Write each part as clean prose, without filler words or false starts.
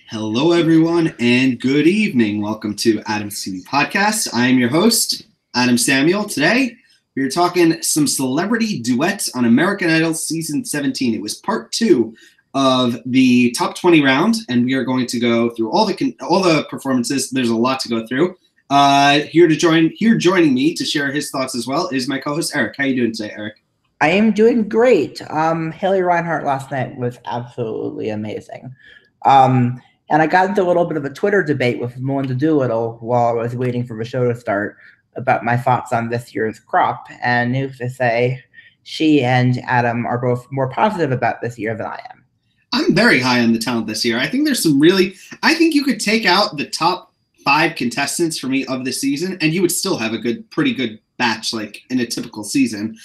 Hello, everyone, and good evening. Welcome to Adam's TV Podcast. I am your host, Adam Samuel. Today, we are talking some celebrity duets on American Idol Season 17. It was part 2 of the top 20 round, and we are going to go through all the performances. There's a lot to go through. Joining me to share his thoughts as well is my co-host, Eric. How are you doing today, Eric? I am doing great. Haley Reinhart last night was absolutely amazing. And I got into a little bit of a Twitter debate with Melinda Doolittle while I was waiting for the show to start about my thoughts on this year's crop. And news to say, she and Adam are both more positive about this year than I am. I'm very high on the talent this year. I think there's I think you could take out the top 5 contestants for me of the season, and you would still have a pretty good batch, like in a typical season.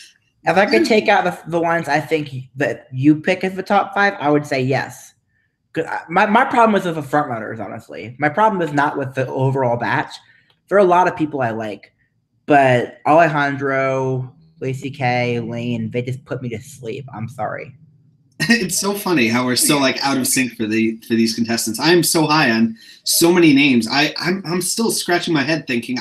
If I could take out the ones I think that you pick as the top 5, I would say yes. My problem is with the front runners, honestly. My problem is not with the overall batch. There are a lot of people I like, but Alejandro, Lacey K, Lane, they just put me to sleep. I'm sorry. It's so funny how we're so out of sync for these contestants. I am so high on so many names. I'm still scratching my head thinking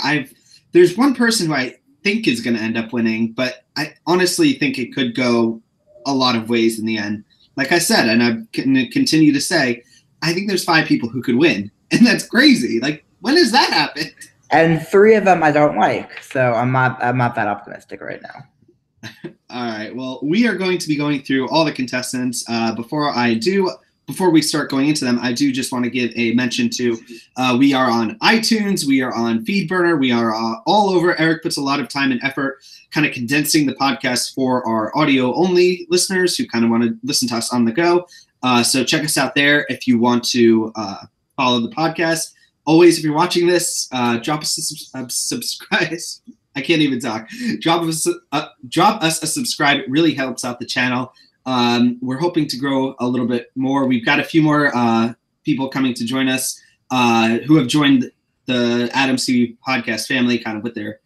there's one person who I think is going to end up winning, but I honestly think it could go a lot of ways in the end. Like I said, and I'm going to continue to say, I think there's 5 people who could win, and that's crazy. Like, when does that happen? And 3 of them I don't like, so I'm not that optimistic right now. All right. Well, we are going to be going through all the contestants. Before we start going into them, I do just want to give a mention to we are on iTunes, we are on Feedburner, we are all over. Eric puts a lot of time and effort kind of condensing the podcast for our audio-only listeners who kind of want to listen to us on the go. So check us out there if you want to follow the podcast. Always, if you're watching this, drop us a subscribe. I can't even talk. Drop us a subscribe. It really helps out the channel. We're hoping to grow a little bit more. We've got a few more people coming to join us who have joined the Adam's TV Podcast family kind of with their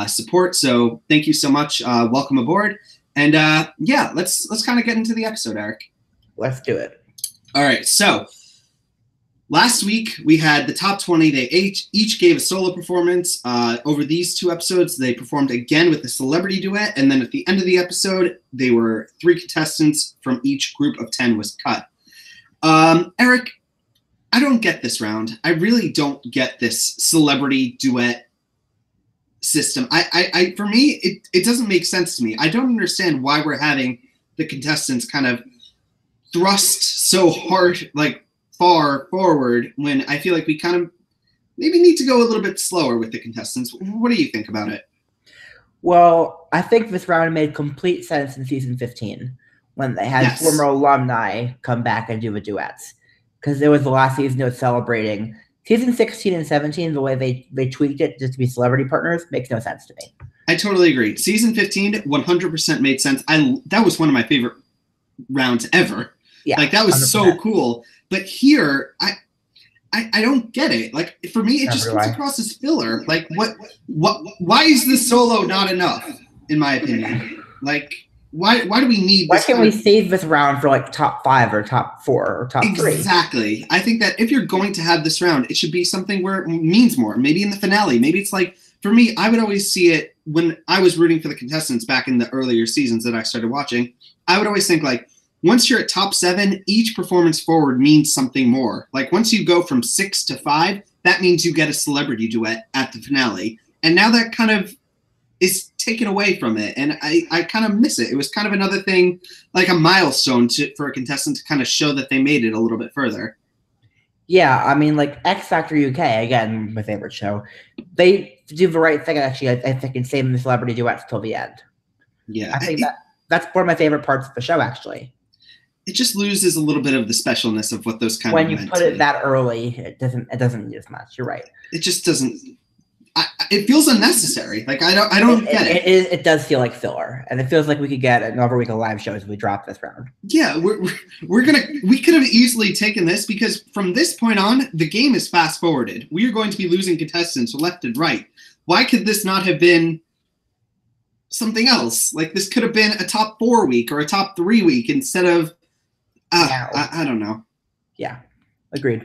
support. So thank you so much. Welcome aboard. And yeah, let's kind of get into the episode, Eric. Let's do it. All right. So last week we had the top 20. They each gave a solo performance. Over these 2 episodes, they performed again with a celebrity duet. And then at the end of the episode, they were 3 contestants from each group of 10 was cut. Eric, I don't get this round. I really don't get this celebrity duet system. For me, it doesn't make sense to me. I don't understand why we're having the contestants kind of thrust so hard, far forward, when I feel like we kind of maybe need to go a little bit slower with the contestants. What do you think about it? Well, I think this round made complete sense in season 15 when they had former alumni come back and do the duets, because it was the last season of celebrating. Season 16 and 17, the way they tweaked it just to be celebrity partners makes no sense to me. I totally agree. Season 15 100% made sense. That was one of my favorite rounds ever. Yeah, that was 100%. So cool. But here, I don't get it. For me, it just comes across as filler. Why is this solo not enough, in my opinion? Why do we need Why this? Can't we save this round for top 5 or top 4 or top 3? Exactly. I think that if you're going to have this round, it should be something where it means more. Maybe in the finale. Maybe it's for me, I would always see it when I was rooting for the contestants back in the earlier seasons that I started watching. I would always think once you're at top 7, each performance forward means something more. Once you go from 6 to 5, that means you get a celebrity duet at the finale. And now that kind of is taken away from it. And I kind of miss it. It was kind of another thing, a milestone for a contestant to kind of show that they made it a little bit further. Yeah, I mean, X Factor UK, again, my favorite show, they do the right thing, actually, I think, in saving the celebrity duets till the end. Yeah. I think that's one of my favorite parts of the show, actually. It just loses a little bit of the specialness of what those kind when of you put it that early, it doesn't need as much. You're right. It just doesn't. It feels unnecessary. I don't get it. It does feel like filler, and it feels like we could get another week of live shows if we drop this round. Yeah, we could have easily taken this, because from this point on, the game is fast forwarded. We are going to be losing contestants left and right. Why could this not have been something else? This could have been a top 4 week or a top 3 week instead of. I don't know. Yeah. Agreed.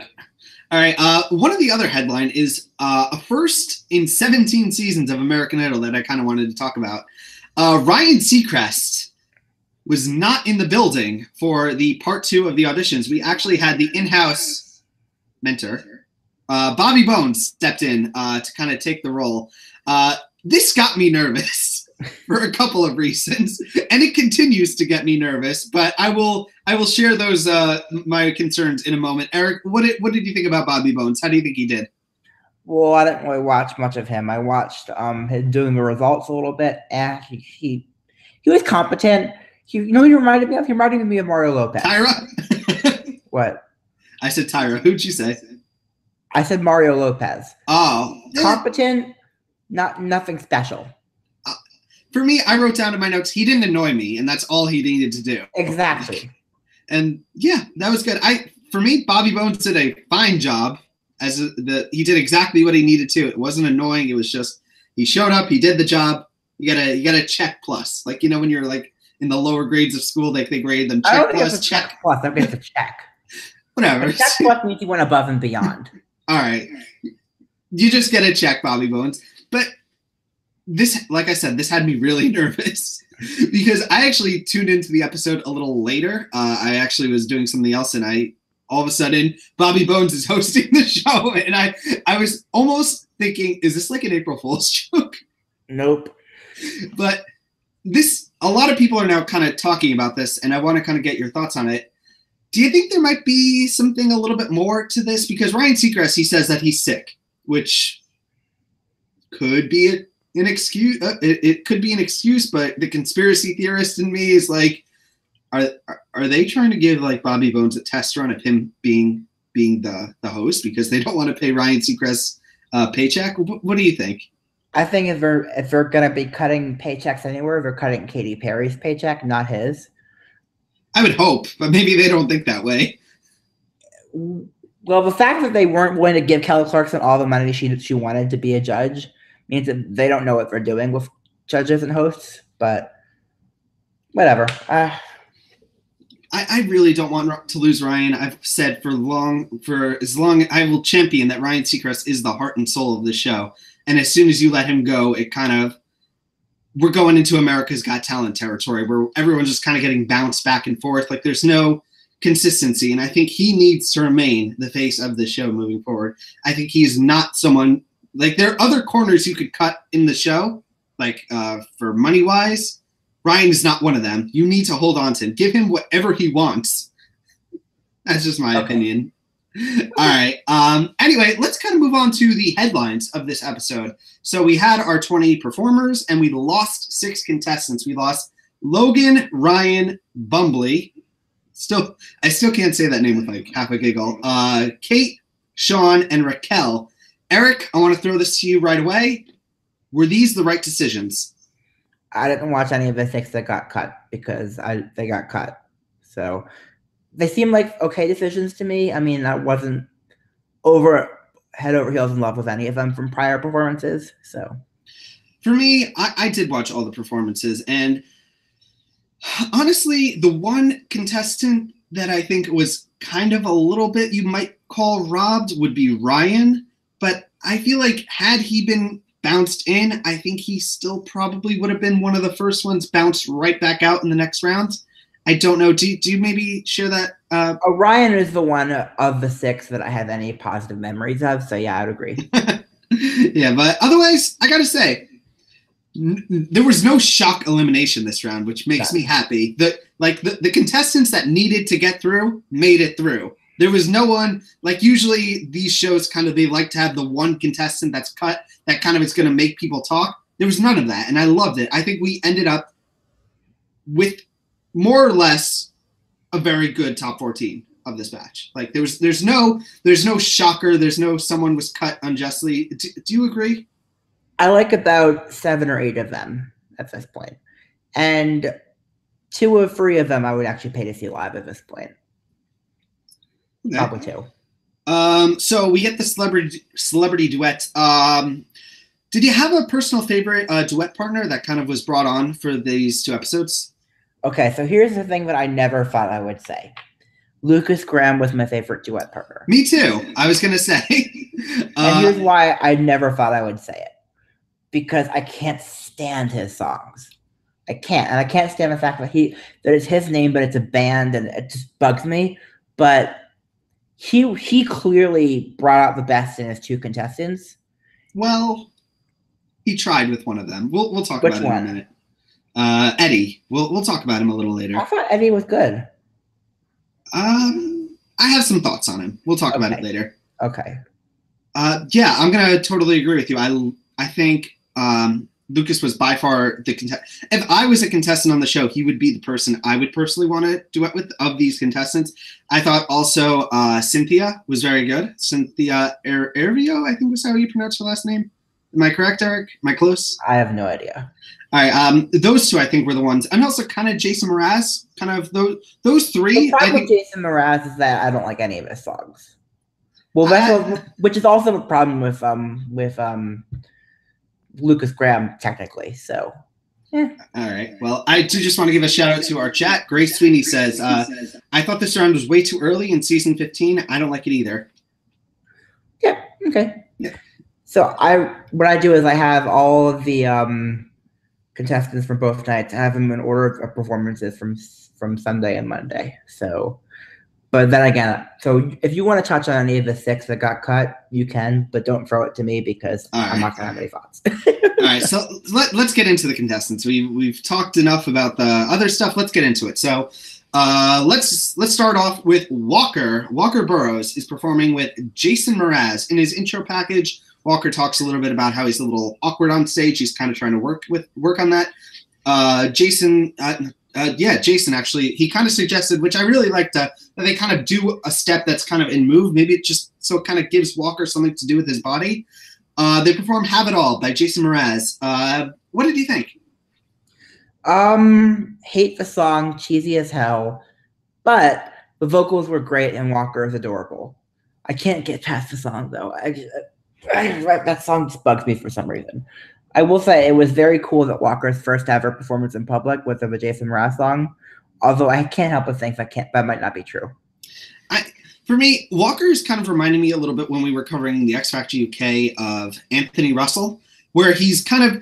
All right. One of the other headline is a first in 17 seasons of American Idol that I kind of wanted to talk about. Ryan Seacrest was not in the building for the part 2 of the auditions. We actually had the in-house mentor, Bobby Bones, stepped in to kind of take the role. This got me nervous for a couple of reasons, and it continues to get me nervous. But I will share those my concerns in a moment. Eric, what did you think about Bobby Bones? How do you think he did? Well, I didn't really watch much of him. I watched him doing the results a little bit, and he was competent. You know who he reminded me of? He reminded me of Mario Lopez. Tyra? What? I said Tyra. Who'd you say? I said Mario Lopez. Oh. Competent, nothing special. For me, I wrote down in my notes, he didn't annoy me, and that's all he needed to do. Exactly. And yeah, that was good. For me, Bobby Bones did a fine job. He did exactly what he needed to. It wasn't annoying. It was just he showed up, he did the job. You gotta check plus. Like, you know, when you're like in the lower grades of school, like they grade them check plus, check plus. I think it's a check. Whatever. A check plus means you went above and beyond. All right. You just get a check, Bobby Bones. But this, like I said, this had me really nervous because I actually tuned into the episode a little later. I actually was doing something else, and all of a sudden, Bobby Bones is hosting the show, and I was almost thinking, is this like an April Fool's joke? Nope. But a lot of people are now kind of talking about this, and I want to kind of get your thoughts on it. Do you think there might be something a little bit more to this? Because Ryan Seacrest, he says that he's sick, which could be an excuse. It could be an excuse, but the conspiracy theorist in me is like, are they trying to give like Bobby Bones a test run of him being the host because they don't want to pay Ryan Seacrest's paycheck? What do you think? I think if they're gonna be cutting paychecks anywhere, they're cutting Katy Perry's paycheck, not his. I would hope, but maybe they don't think that way. Well, the fact that they weren't willing to give Kelly Clarkson all the money she wanted to be a judge means that they don't know what they're doing with judges and hosts. But whatever. I really don't want to lose Ryan. I've said for as long I will champion that Ryan Seacrest is the heart and soul of the show. And as soon as you let him go, we're going into America's Got Talent territory where everyone's just kind of getting bounced back and forth. Like there's no consistency. And I think he needs to remain the face of the show moving forward. I think he's not someone like there are other corners you could cut in the show, like for money wise. Ryan is not one of them. You need to hold on to him. Give him whatever he wants. That's just my opinion. All right. Anyway, let's kind of move on to the headlines of this episode. So we had our 20 performers, and we lost 6 contestants. We lost Logan, Ryan, Bumbly. I still can't say that name with like half a giggle. Kate, Sean, and Raquel. Eric, I want to throw this to you right away. Were these the right decisions? I didn't watch any of the 6 that got cut because they got cut. So they seem like okay decisions to me. I mean, I wasn't head over heels in love with any of them from prior performances. So for me, I did watch all the performances, and honestly, the one contestant that I think was kind of a little bit you might call robbed would be Ryan. But I feel like had he been bounced in, I think he still probably would have been one of the first ones bounced right back out in the next round. I don't know. Do you maybe share that? Ryan is the one of the 6 that I have any positive memories of. So yeah, I would agree. Yeah, but otherwise, I gotta say, there was no shock elimination this round, which makes me happy. The contestants that needed to get through made it through. There was no one, like usually these shows they like to have the one contestant that's cut that kind of is going to make people talk. There was none of that, and I loved it. I think we ended up with more or less a very good top 14 of this batch. Like there's no shocker. There's no someone was cut unjustly. Do you agree? I like about 7 or 8 of them at this point. And 2 or 3 of them I would actually pay to see live at this point. Okay. Probably 2. So we get the celebrity duet. Did you have a personal favorite duet partner that kind of was brought on for these 2 episodes? Okay, so here's the thing that I never thought I would say. Lucas Graham was my favorite duet partner. Me too. I was going to say. And here's why I never thought I would say it. Because I can't stand his songs. I can't. And I can't stand the fact that it's his name, but it's a band, and it just bugs me. But he clearly brought out the best in his two contestants. Well, he tried with one of them. We'll talk about it in a minute. Eddie. We'll talk about him a little later. I thought Eddie was good. I have some thoughts on him. We'll talk about it later. Okay. Yeah, I'm gonna totally agree with you. I think Lucas was by far the contestant. If I was a contestant on the show, he would be the person I would personally want to duet with of these contestants. I thought also Cynthia was very good. Cynthia Ervio, I think was how you pronounce her last name. Am I correct, Eric? Am I close? I have no idea. All right, those two I think were the ones, and also kind of Jason Mraz, kind of those three. The problem with Jason Mraz is that I don't like any of his songs. Well, which is also a problem with Lucas Graham technically. So, All right. Well, I do just want to give a shout out to our chat. Grace Sweeney says, "I thought this round was way too early in season 15. I don't like it either." Yeah. Okay. Yeah. So what I do is I have all of the contestants from both nights. I have them in order of performances from Sunday and Monday. So, but then again, so if you want to touch on any of the 6 that got cut, you can, but don't throw it to me because I'm not gonna have any thoughts. All right, so let's get into the contestants. We've talked enough about the other stuff. Let's get into it. So, let's start off with Walker. Walker Burroughs is performing with Jason Mraz. In his intro package, Walker talks a little bit about how he's a little awkward on stage. He's kind of trying to work on that. Jason actually, he kind of suggested, which I really liked, that they kind of do a step that's kind of in move. Maybe it just so it kind of gives Walker something to do with his body. They perform "Have It All" by Jason Mraz. What did you think? Hate the song, cheesy as hell, but the vocals were great and Walker is adorable. I can't get past the song though. That song just bugs me for some reason. I will say it was very cool that Walker's first ever performance in public was of a Jason Mraz song, although I can't help but think that might not be true. For me, Walker's kind of reminded me a little bit when we were covering the X Factor UK of Anthony Russell, where he's kind of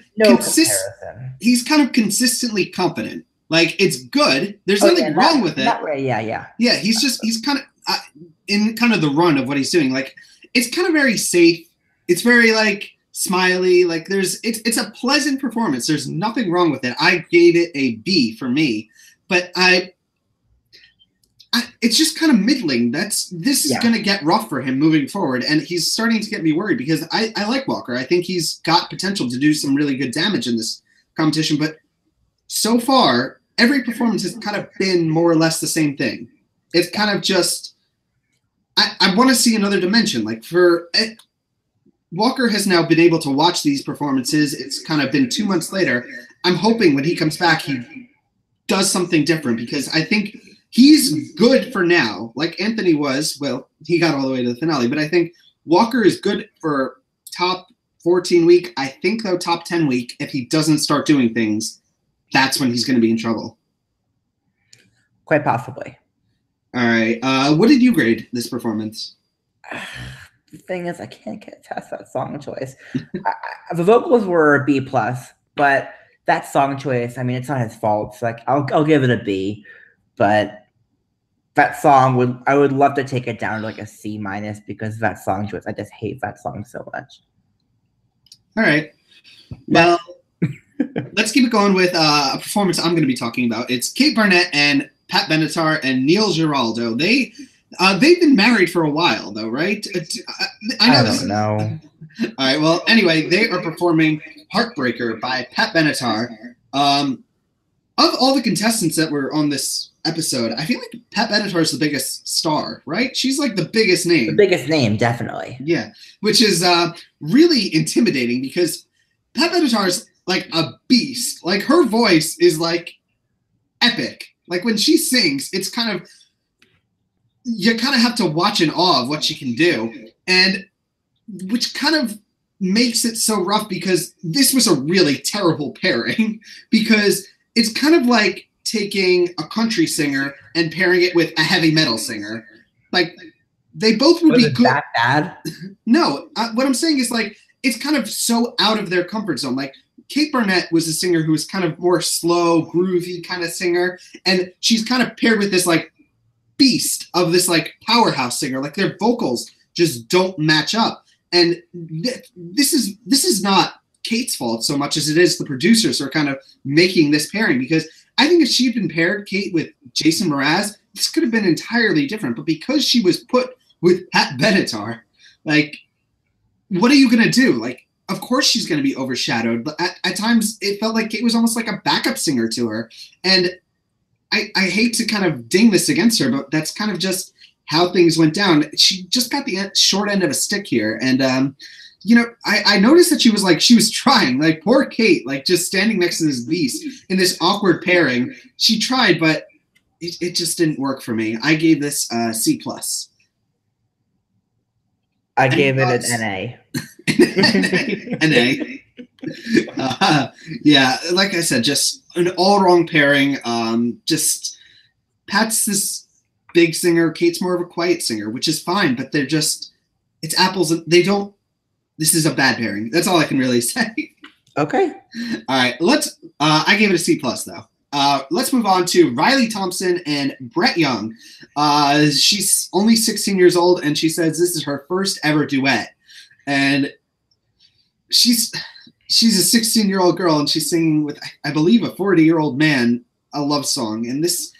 he's kind of consistently competent. Like, it's good. There's nothing wrong with it. Yeah. Yeah, he's kind of in kind of the run of what he's doing. Like, it's kind of very safe. It's very like smiley. Like it's a pleasant performance. There's nothing wrong with it. I gave it a B for me, but it's just kind of middling. This is going to get rough for him moving forward, and he's starting to get me worried because I like Walker. I think he's got potential to do some really good damage in this competition, but so far every performance has kind of been more or less the same thing. It's kind of just I want to see another dimension. Like Walker has now been able to watch these performances. It's kind of been 2 months later. I'm hoping when he comes back, he does something different because I think he's good for now. Like Anthony was, well, he got all the way to the finale, but I think Walker is good for top 14 week. I think though top 10 week, if he doesn't start doing things, that's when he's going to be in trouble. Quite possibly. All right. What did you grade this performance? The thing is, I can't get past that song choice. The vocals were a B+, but that song choice, I mean, it's not his fault. So like, I'll give it a B, but that song I would love to take it down to like a C- because of that song choice. I just hate that song so much. All right. Well, let's keep it going with a performance I'm going to be talking about. It's Kate Barnett and Pat Benatar and Neil Giraldo. They've been married for a while, though, right? I don't know. All right. Well, anyway, they are performing "Heartbreaker" by Pat Benatar. Of all the contestants that were on this episode, I feel like Pat Benatar is the biggest star, right? She's like the biggest name. The biggest name, definitely. Yeah, which is really intimidating because Pat Benatar is like a beast. Like her voice is like epic. Like when she sings, it's kind of you kind of have to watch in awe of what she can do, and which kind of makes it so rough because this was a really terrible pairing because it's kind of like taking a country singer and pairing it with a heavy metal singer. Like, they both would be good. That bad? No, what I'm saying is, like, it's kind of so out of their comfort zone. Like, Kate Burnett was a singer who was kind of more slow, groovy kind of singer, and she's kind of paired with this, like, beast of this, like, powerhouse singer. Like, their vocals just don't match up. And this is not Kate's fault so much as it is the producers who are kind of making this pairing, because I think if she'd been paired, Kate, with Jason Mraz, this could have been entirely different. But because she was put with Pat Benatar, like, what are you going to do? Like, of course she's going to be overshadowed, but at times it felt like Kate was almost like a backup singer to her. And I hate to kind of ding this against her, but that's kind of just how things went down. She just got the short end of a stick here. And, you know, I noticed that she was trying, like, poor Kate, like, just standing next to this beast in this awkward pairing. She tried, but it just didn't work for me. I gave this C+. I gave it an NA. NA. Yeah, like I said, just an all wrong pairing. Just Pat's this big singer, Kate's more of a quiet singer, which is fine, but they're just, it's apples. This is a bad pairing. That's all I can really say. Okay. All right, I gave it a C+ though. Let's move on to Riley Thompson and Brett Young. She's only 16 years old, and she says this is her first ever duet. And she's a 16-year-old girl, and she's singing with, I believe, a 40-year-old man, a love song. And there's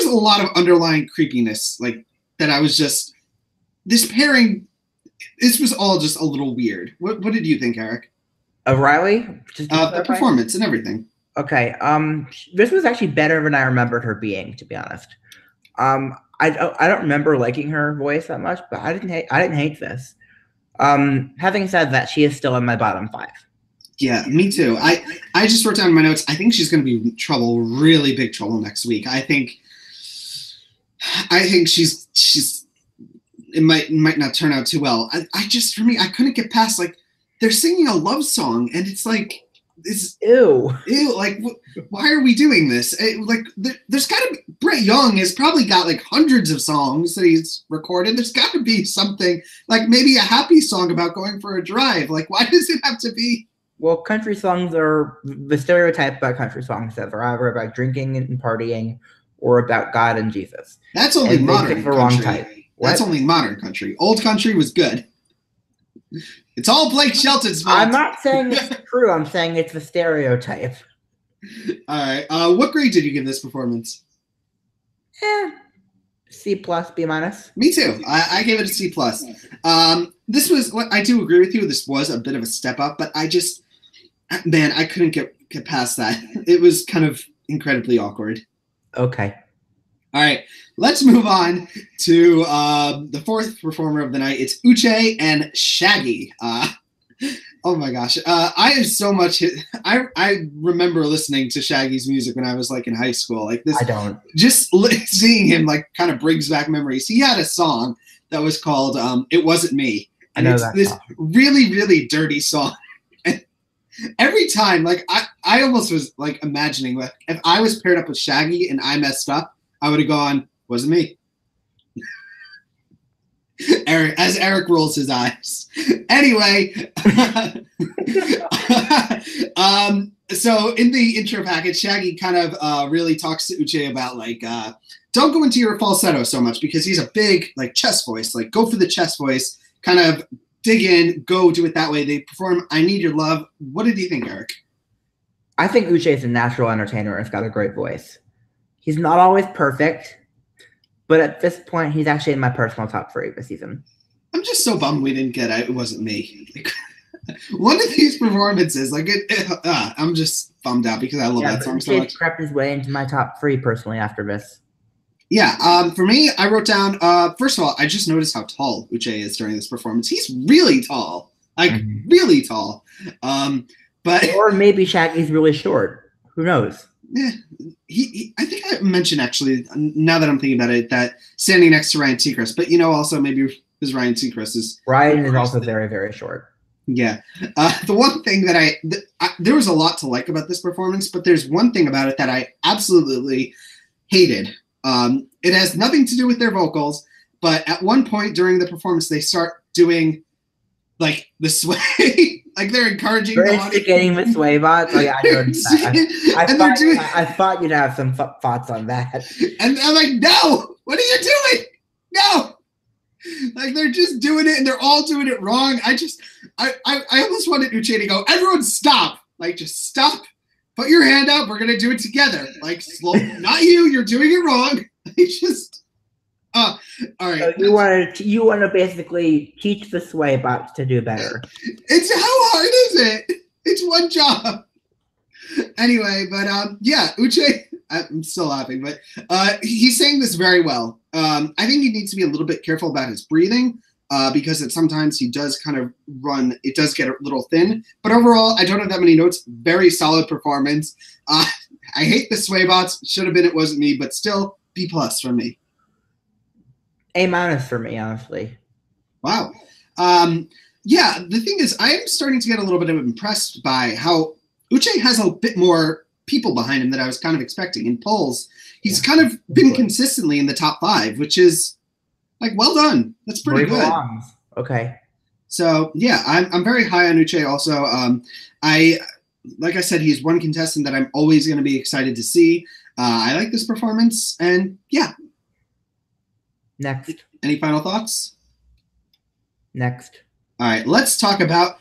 a lot of underlying creepiness, like, that I was just, this pairing, this was all just a little weird. What did you think, Eric? Of Riley? The performance and everything. Okay. This was actually better than I remembered her being, to be honest. I don't remember liking her voice that much, but I didn't hate this. Having said that, she is still in my bottom 5. Yeah, me too. I just wrote down in my notes, I think she's going to be in trouble, really big trouble next week. I think she's it might not turn out too well. For me, I couldn't get past, like, they're singing a love song, and it's like, ew, like, why are we doing this? There's got to be, Brett Young has probably got, like, hundreds of songs that he's recorded. There's got to be something, like, maybe a happy song about going for a drive. Like, why does it have to be? Well, country songs are the stereotype about country songs that are either about drinking and partying or about God and Jesus. That's only modern country. Wrong type. That's only modern country. Old country was good. It's all Blake Shelton's fault. I'm not saying it's true. I'm saying it's the stereotype. All right. What grade did you give this performance? C+, B-. Me too. I gave it a C+. This was, I do agree with you. This was a bit of a step up, but I couldn't get past that. It was kind of incredibly awkward. Okay. All right, let's move on to the fourth performer of the night. It's Uche and Shaggy. Oh my gosh, I have so much. I remember listening to Shaggy's music when I was, like, in high school. Like this, I don't. Just seeing him, like, kind of brings back memories. He had a song that was called "It Wasn't Me," and it's this song. Really, really dirty song. And every time, like, I almost was, like, imagining, like, if I was paired up with Shaggy and I messed up, I would have gone, wasn't me. Eric rolls his eyes. Anyway, so in the intro package, Shaggy kind of really talks to Uche about, like, don't go into your falsetto so much, because he's a big, like, chest voice. Like, go for the chest voice, kind of dig in, go do it that way. They perform I Need Your Love. What did you think, Eric? I think Uche is a natural entertainer and has got a great voice. He's not always perfect, but at this point, he's actually in my personal top 3 this season. I'm just so bummed we didn't get It Wasn't Me. Like, one of these performances, like, I'm just bummed out because I love that song so much. Crept his way into my top 3 personally after this. Yeah, for me, I wrote down, first of all, I just noticed how tall Uche is during this performance. He's really tall, like, really tall. But or maybe Shaggy's really short. Who knows? Yeah, I think I mentioned, actually, now that I'm thinking about it, that standing next to Ryan Seacrest, but, you know, also maybe because Ryan Seacrest is... Ryan is also very, very short. Yeah. The one thing that there was a lot to like about this performance, but there's one thing about it that I absolutely hated. It has nothing to do with their vocals, but at one point during the performance, they start doing like the sway, like they're encouraging They're the audience. instigating the sway bots. Oh, yeah, I noticed that. I thought you'd have some thoughts on that. And I'm like, no, what are you doing? No. Like they're just doing it and they're all doing it wrong. I almost wanted Uche to go, everyone stop. Like just stop. Put your hand up. We're gonna do it together. Like slow, not you, you're doing it wrong. It's just all right. So you want to basically teach the sway bots to do better. It's how hard is it? It's one job. Anyway, but yeah, Uche, I'm still laughing, but he's saying this very well. I think he needs to be a little bit careful about his breathing because sometimes he does kind of run, it does get a little thin. But overall, I don't have that many notes. Very solid performance. I hate the sway bots. Should have been It Wasn't Me, but still B+ for me. A- for me, honestly. Wow. Yeah, the thing is, I'm starting to get a little bit impressed by how Uche has a bit more people behind him than I was kind of expecting. In polls, he's kind of been consistently in the top 5, which is like, well done. That's pretty good. Okay. So yeah, I'm very high on Uche also. Like I said, he's one contestant that I'm always going to be excited to see. I like this performance, and yeah. Next. Any final thoughts? Next. All right, let's talk about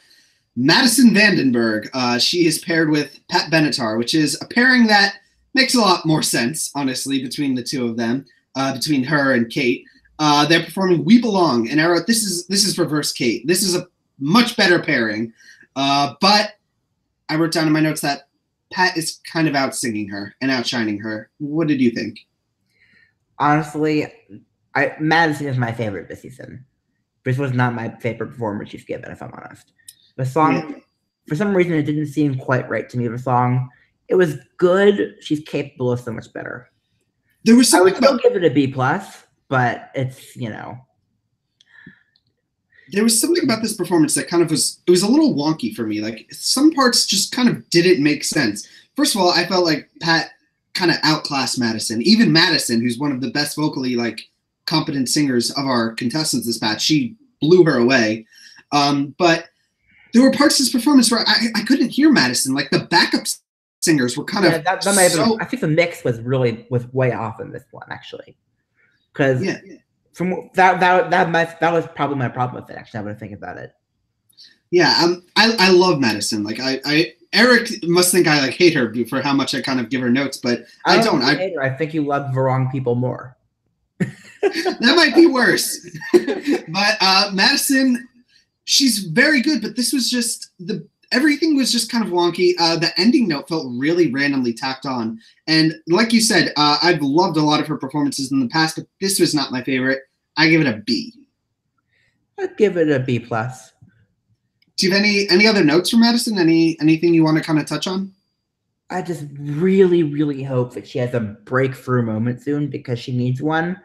Madison Vandenberg. She is paired with Pat Benatar, which is a pairing that makes a lot more sense, honestly, between the two of them, between her and Kate. They're performing We Belong, and I wrote, this is reverse Kate. This is a much better pairing, but I wrote down in my notes that Pat is kind of out-singing her and outshining her. What did you think? Honestly, Madison is my favorite this season. This was not my favorite performance she's given, if I'm honest. The song, for some reason, it didn't seem quite right to me. The song, it was good. She's capable of so much better. There was something I would still give it a B+, but it's, There was something about this performance that kind of it was a little wonky for me. Like some parts just kind of didn't make sense. First of all, I felt like Pat kind of outclassed Madison. Even Madison, who's one of the best vocally competent singers of our contestants this match, she blew her away. But there were parts of this performance where I couldn't hear Madison. Like the backup singers were kind of I think the mix was way off in this one, actually. Because from that was probably my problem with it, actually, now that I think about it. Yeah, I love Madison. Like Eric must think I hate her for how much I kind of give her notes, but I don't. Hate her. I think you love the wrong people more. That might be worse. But Madison, she's very good, but this was just everything was just kind of wonky. The ending note felt really randomly tacked on. And like you said, I've loved a lot of her performances in the past, but this was not my favorite. I give it a B. I'd give it a B+. Do you have any other notes from Madison? Anything you want to kind of touch on? I just really, really hope that she has a breakthrough moment soon, because she needs one.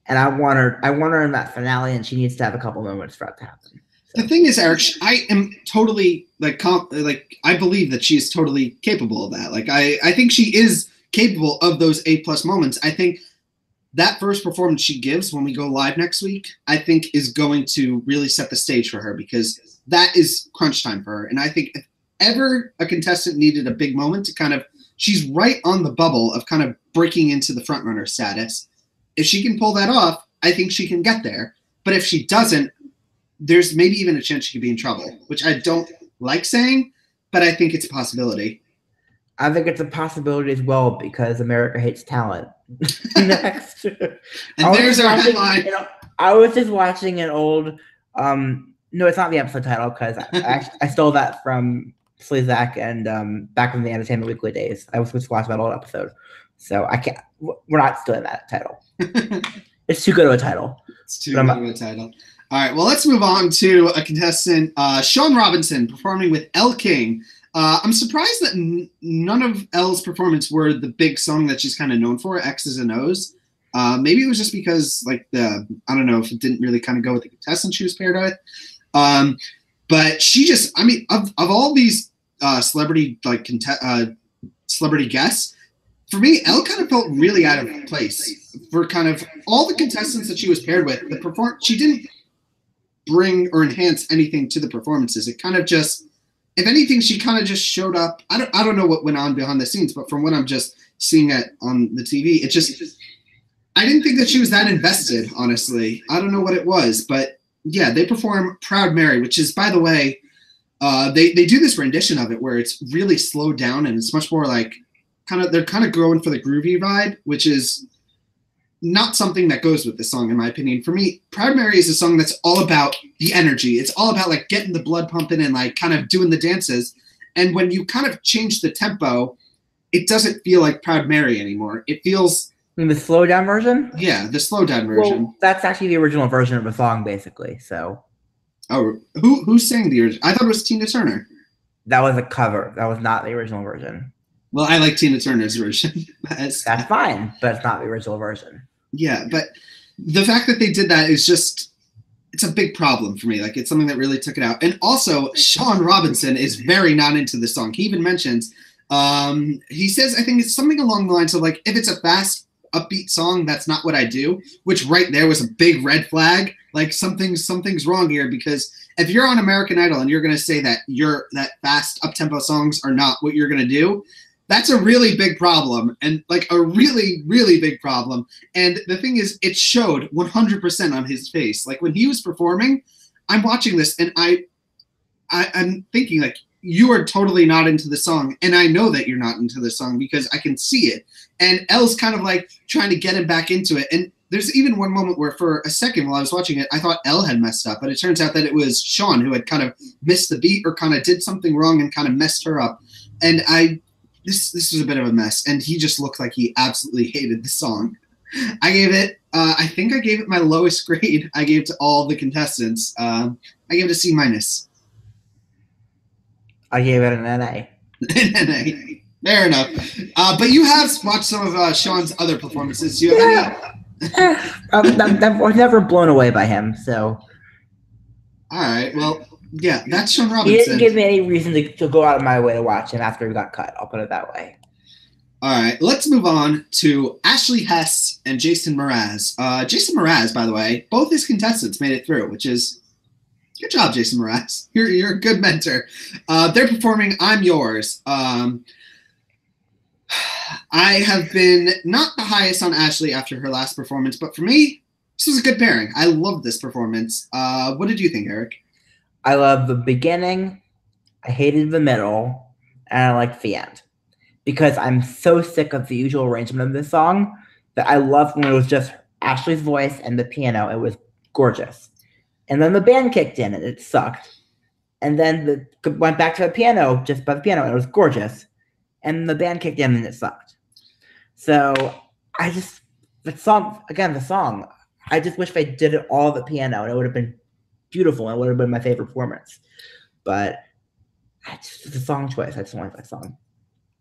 And I want her in that finale, and she needs to have a couple moments for it to happen. So. The thing is, Eric, I am totally I believe that she is totally capable of that. I think she is capable of those A+ moments. I think that first performance she gives when we go live next week, I think is going to really set the stage for her, because that is crunch time for her. And I think if ever a contestant needed a big moment to she's right on the bubble of kind of breaking into the frontrunner status. If she can pull that off, I think she can get there. But if she doesn't, there's maybe even a chance she could be in trouble, which I don't like saying, but I think it's a possibility. I think it's a possibility as well, because America hates talent. Next. And there's our headline. I was just watching an old, no, it's not the episode title, because I stole that from Slezak and back from the Entertainment Weekly days. I was supposed to watch that old episode. So I can't, we're not stealing that title. It's too good of a title. It's too good of a title. All right, well, let's move on to a contestant, Sean Robinson, performing with Elle King. I'm surprised that none of Elle's performance were the big song that she's kind of known for, X's and O's. Maybe it was just because, I don't know if it didn't really kind of go with the contestant she was paired with. But she just, I mean, of all these celebrity celebrity guests, for me, Elle kind of felt really out of place for kind of all the contestants that she was paired with. She didn't bring or enhance anything to the performances. It kind of just, if anything, she kind of just showed up. I don't know what went on behind the scenes, but from what I'm just seeing it on the TV, it just, I didn't think that she was that invested, honestly. I don't know what it was, but yeah, they perform Proud Mary, which is, by the way, they do this rendition of it where it's really slowed down and it's much more like, they're kind of going for the groovy vibe, which is not something that goes with the song, in my opinion. For me, Proud Mary is a song that's all about the energy. It's all about like getting the blood pumping and like kind of doing the dances. And when you kind of change the tempo, it doesn't feel like Proud Mary anymore. It feels... You mean the slow down version? Yeah, the slow down version. Well, that's actually the original version of the song, basically, so... Oh, who sang the original? I thought it was Tina Turner. That was a cover. That was not the original version. Well, I like Tina Turner's version. That's fine, but it's not the original version. Yeah, but the fact that they did that is just, it's a big problem for me. Like, it's something that really took it out. And also, Sean Robinson is very not into the song. He even mentions, he says, I think it's something along the lines of like, if it's a fast, upbeat song, that's not what I do, which right there was a big red flag. Like something's wrong here, because if you're on American Idol and you're going to say that that fast up-tempo songs are not what you're going to do, that's a really big problem, and like a really, really big problem. And the thing is, it showed 100% on his face. Like when he was performing, I'm watching this and I'm thinking like, you are totally not into the song. And I know that you're not into the song because I can see it. And Elle's kind of like trying to get him back into it. And there's even one moment where for a second while I was watching it, I thought Elle had messed up, but it turns out that it was Sean who had kind of missed the beat or kind of did something wrong and kind of messed her up. And this was a bit of a mess, and he just looked like he absolutely hated the song. I gave it, I think I gave it my lowest grade. I gave to all the contestants. I gave it a C-. I gave it an NA. An NA. Fair enough. But you have watched some of Sean's other performances. Do you have any? I was never blown away by him, so. All right, well, yeah, that's Sean Robinson. He didn't give me any reason to go out of my way to watch him after he got cut. I'll put it that way. All right, let's move on to Ashley Hess and Jason Mraz. Jason Mraz, by the way, both his contestants made it through, which is good job, Jason Mraz. You're a good mentor. They're performing "I'm Yours." I have been not the highest on Ashley after her last performance, but for me, this was a good pairing. I loved this performance. What did you think, Eric? I love the beginning, I hated the middle, and I liked the end. Because I'm so sick of the usual arrangement of this song that I loved when it was just Ashley's voice and the piano. It was gorgeous. And then the band kicked in and it sucked. And then went back to the piano, just by the piano, and it was gorgeous. And the band kicked in and it sucked. So the song, I just wish they did it all the piano and it would have been beautiful and it would have been my favorite performance. But the song choice, I just wanted that song.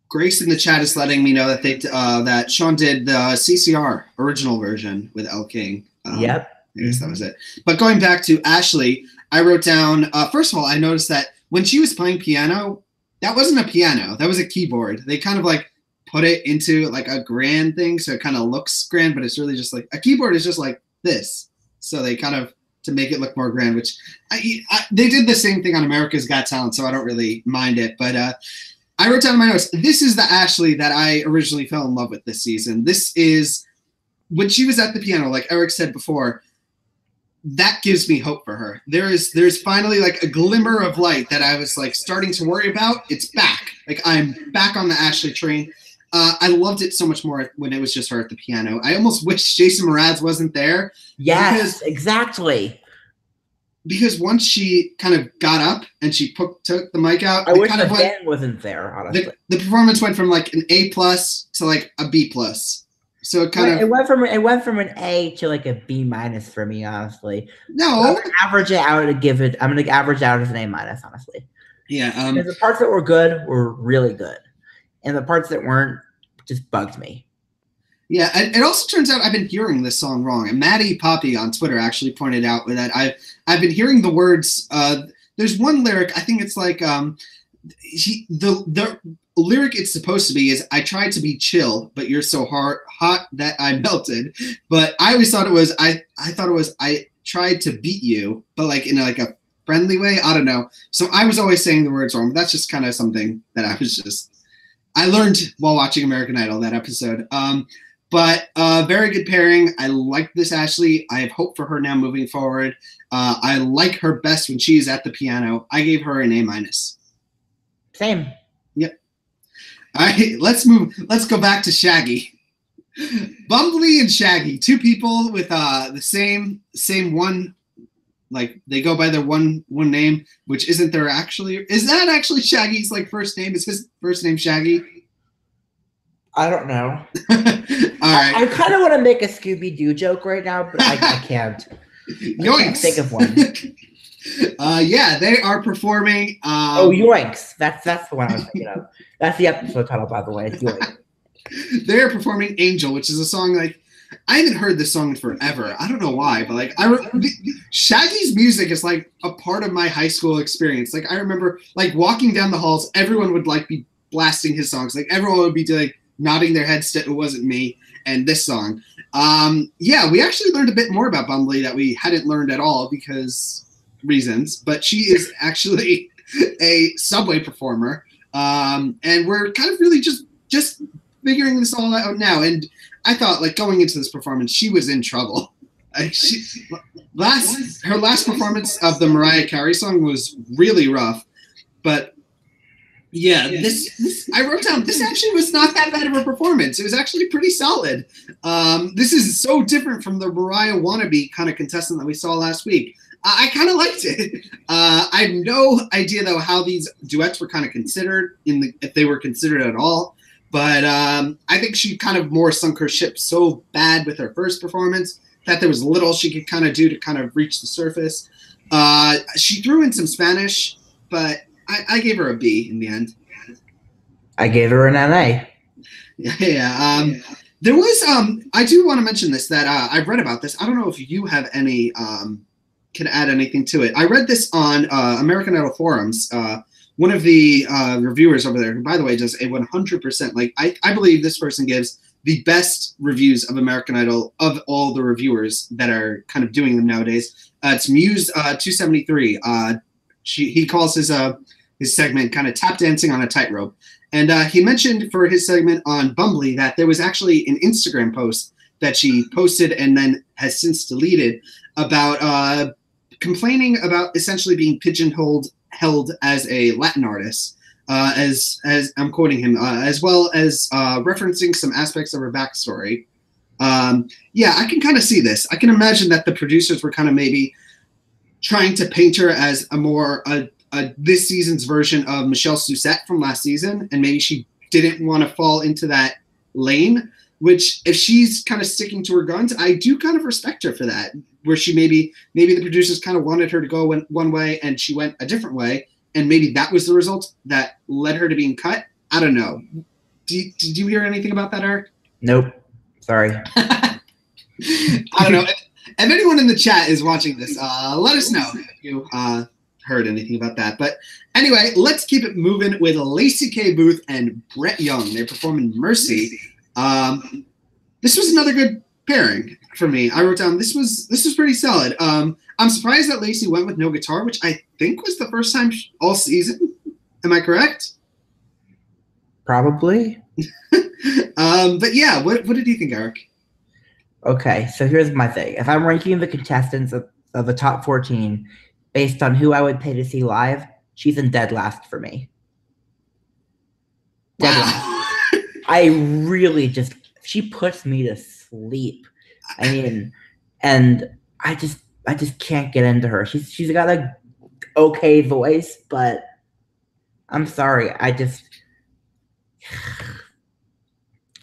Grace in the chat is letting me know that that Sean did the CCR original version with Elle King. Yep. I guess that was it. But going back to Ashley, I wrote down, first of all, I noticed that when she was playing piano, that wasn't a piano. That was a keyboard. They kind of like put it into like a grand thing, so it kind of looks grand, but it's really just like a keyboard is just like this. So they kind of, to make it look more grand, which they did the same thing on America's Got Talent, so I don't really mind it. But I wrote down in my notes, this is the Ashley that I originally fell in love with this season. This is, when she was at the piano, like Eric said before, that gives me hope for her. There's finally like a glimmer of light that I was like starting to worry about. It's back. Like I'm back on the Ashley train. I loved it so much more when it was just her at the piano. I almost wish Jason Mraz wasn't there. Yes, exactly. Because once she kind of got up and she took the mic out, I wish the band wasn't there, honestly. The performance went from like an A+ to like a B+. So it went from an A to like a B- for me, honestly. No, I'm gonna average it out and give it. I'm gonna average out as an A-, honestly. Yeah. Because the parts that were good were really good, and the parts that weren't just bugged me. Yeah, it also turns out I've been hearing this song wrong. And Maddie Poppy on Twitter actually pointed out that I've been hearing the words there's one lyric. I think it's like the lyric it's supposed to be is I tried to be chill, but you're so hot that I melted. But I always thought it was I thought it was I tried to beat you, but like in like a friendly way. I don't know. So I was always saying the words wrong. But that's just kind of something that I learned while watching American Idol, that episode. But very good pairing. I like this Ashley. I have hope for her now moving forward. I like her best when she's at the piano. I gave her an A-. Same. Yep. All right, let's go back to Shaggy. Bumbly and Shaggy, two people with the same one, like they go by their one name, which isn't their actually. Is that actually Shaggy's like first name? Is his first name Shaggy? I don't know. All right. I kind of want to make a Scooby-Doo joke right now, but I can't. Yoinks. I can't think of one. Yeah, they are performing. Oh, Yoinks. That's the one I was thinking of. That's the episode title, by the way. Yoinks. They're performing Angel, which is a song like I haven't heard this song in forever. I don't know why, but like Shaggy's music is like a part of my high school experience. Like I remember like walking down the halls, everyone would like be blasting his songs. Like everyone would be doing nodding their heads to It Wasn't Me and this song. Yeah, we actually learned a bit more about Bumbly that we hadn't learned at all because reasons, but she is actually a subway performer. And we're kind of really just figuring this all out now. And I thought like going into this performance, she was in trouble. Her last performance of the Mariah Carey song was really rough, but yeah, this I wrote down. This actually was not that bad of a performance. It was actually pretty solid. This is so different from the Mariah wannabe kind of contestant that we saw last week. I kind of liked it. I have no idea though how these duets were kind of considered if they were considered at all. But I think she kind of more sunk her ship so bad with her first performance that there was little she could kind of do to kind of reach the surface. She threw in some Spanish, but I gave her a B in the end. I gave her an NA. Yeah. There was I do want to mention this that I've read about this. I don't know if you have any can add anything to it. I read this on American Idol forums. One of the reviewers over there, who by the way does a 100%, like I believe this person gives the best reviews of American Idol of all the reviewers that are kind of doing them nowadays. It's Muse 273. He calls his segment kind of tap dancing on a tightrope. And he mentioned for his segment on Bumbly that there was actually an Instagram post that she posted and then has since deleted about complaining about essentially being pigeonholed as a Latin artist, as I'm quoting him, as well as referencing some aspects of her backstory. Yeah, I can kind of see this. I can imagine that the producers were kind of maybe trying to paint her as this season's version of Michelle Suzette from last season, and maybe she didn't want to fall into that lane, which if she's kind of sticking to her guns, I do kind of respect her for that, where she maybe the producers kind of wanted her to go one way and she went a different way, and maybe that was the result that led her to being cut. I don't know. Did you hear anything about that, Eric? Nope. Sorry. I don't know. If anyone in the chat is watching this, let us know if you heard anything about that. But anyway, let's keep it moving with Lacey K. Booth and Brett Young. They're performing Mercy. This was another good pairing for me. I wrote down this was pretty solid. I'm surprised that Lacey went with no guitar, which I think was the first time all season. Am I correct? Probably. But yeah, what did you think, Eric? Okay, so here's my thing. If I'm ranking the contestants of the top 14 based on who I would pay to see live, she's in dead last for me. Dead last. I really she puts me to sleep. I mean, and I just can't get into her. She's got a okay voice, but I'm sorry.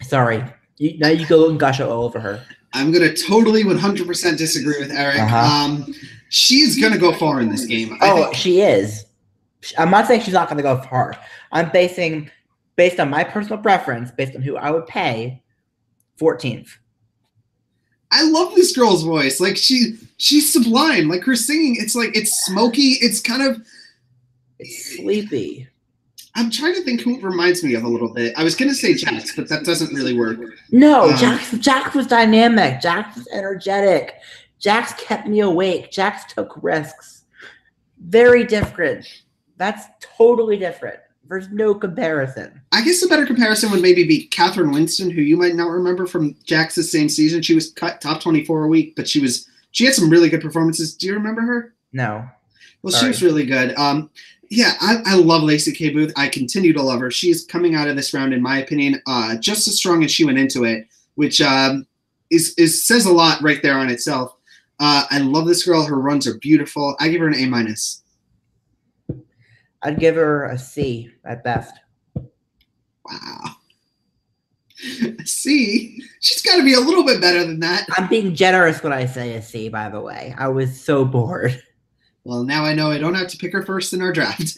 Sorry. Now you go and gush all over her. I'm going to totally 100% disagree with Eric. She's going to go far in this game. She is. I'm not saying she's not going to go far. I'm based on my personal preference, based on who I would pay, 14th. I love this girl's voice. Like she's sublime. Like her singing, it's smoky. It's kind of It's sleepy. I'm trying to think who it reminds me of a little bit. I was going to say Jax, but that doesn't really work. No, Jax was dynamic. Jax was energetic. Jax kept me awake. Jax took risks. Very different. That's totally different. There's no comparison. I guess a better comparison would maybe be Catherine Winston, who you might not remember from Jax's same season. She was cut top 24 a week, but she had some really good performances. Do you remember her? No. Well, Sorry. She was really good. Yeah, I love Lacey K. Booth. I continue to love her. She's coming out of this round, in my opinion, just as strong as she went into it, which says a lot right there on itself. I love this girl. Her runs are beautiful. I give her an A-. I'd give her a C at best. Wow. A C? She's got to be a little bit better than that. I'm being generous when I say a C, by the way. I was so bored. Well, now I know I don't have to pick her first in our draft.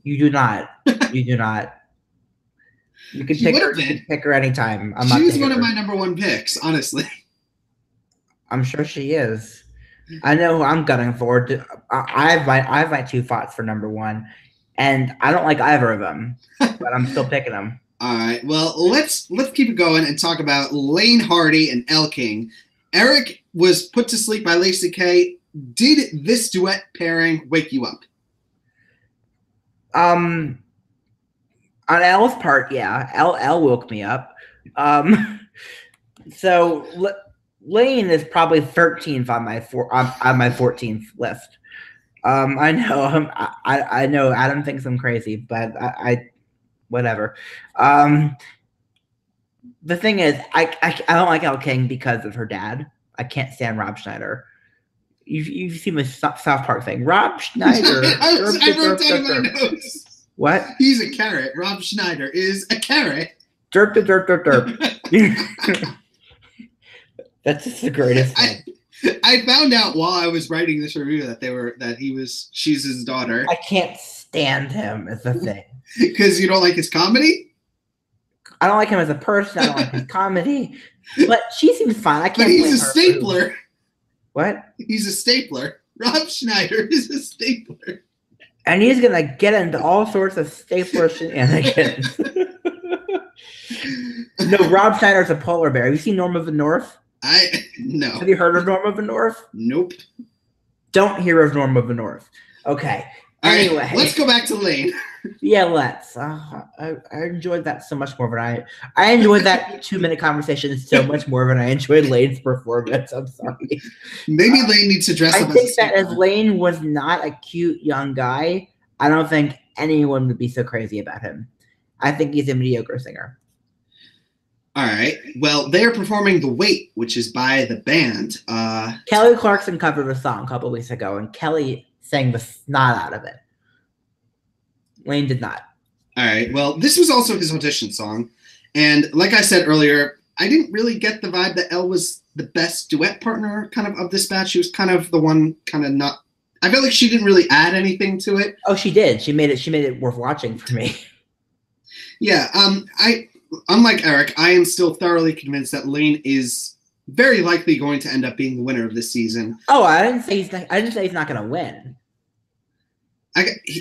You do not. You do not. You can pick her anytime. She was one of my number one picks, honestly. I'm sure she is. I know who I'm gunning for. I have my two thoughts for number one, and I don't like either of them, but I'm still picking them. All right. Well, let's keep it going and talk about Lane Hardy and Elle King. Eric was put to sleep by Lacey K. Did this duet pairing wake you up? On Elle's part, yeah. Elle woke me up. So Lane is probably 13th on my 14th list. I know I know Adam thinks I'm crazy, but I whatever. The thing is, I don't like Elle King because of her dad. I can't stand Rob Schneider. You've seen the South Park thing. Rob Schneider. I wrote down in my notes. What? He's a carrot. Rob Schneider is a carrot. Derp. That's just the greatest thing. I found out while I was writing this review that she's his daughter. I can't stand him as a thing. Because you don't like his comedy? I don't like him as a person. I don't like his comedy. But she seems fun. I can't. But he's a stapler. What? He's a stapler. Rob Schneider is a stapler. And he's going to get into all sorts of stapler shenanigans. No, Rob Schneider's a polar bear. Have you seen Norm of the North? No. Have you heard of Norm of the North? Nope. Don't hear of Norm of the North. Okay. Anyway. Right, let's go back to Lane. Yeah, let's. I enjoyed that so much more than I enjoyed that 2-minute conversation so much more than I enjoyed Lane's performance. I'm sorry. Maybe Lane needs to dress up. I think that if Lane was not a cute young guy, I don't think anyone would be so crazy about him. I think he's a mediocre singer. All right. Well, they are performing The Wait, which is by the band. Kelly Clarkson covered a song a couple weeks ago, and Kelly sang the snot out of it. Lane did not. All right. Well, this was also his audition song. And like I said earlier, I didn't really get the vibe that Elle was the best duet partner kind of this batch. She was kind of the one kind of not – I felt like she didn't really add anything to it. Oh, she did. She made it worth watching for me. Yeah. Unlike Eric, I am still thoroughly convinced that Lane is very likely going to end up being the winner of this season. Oh, I didn't say he's not going to win.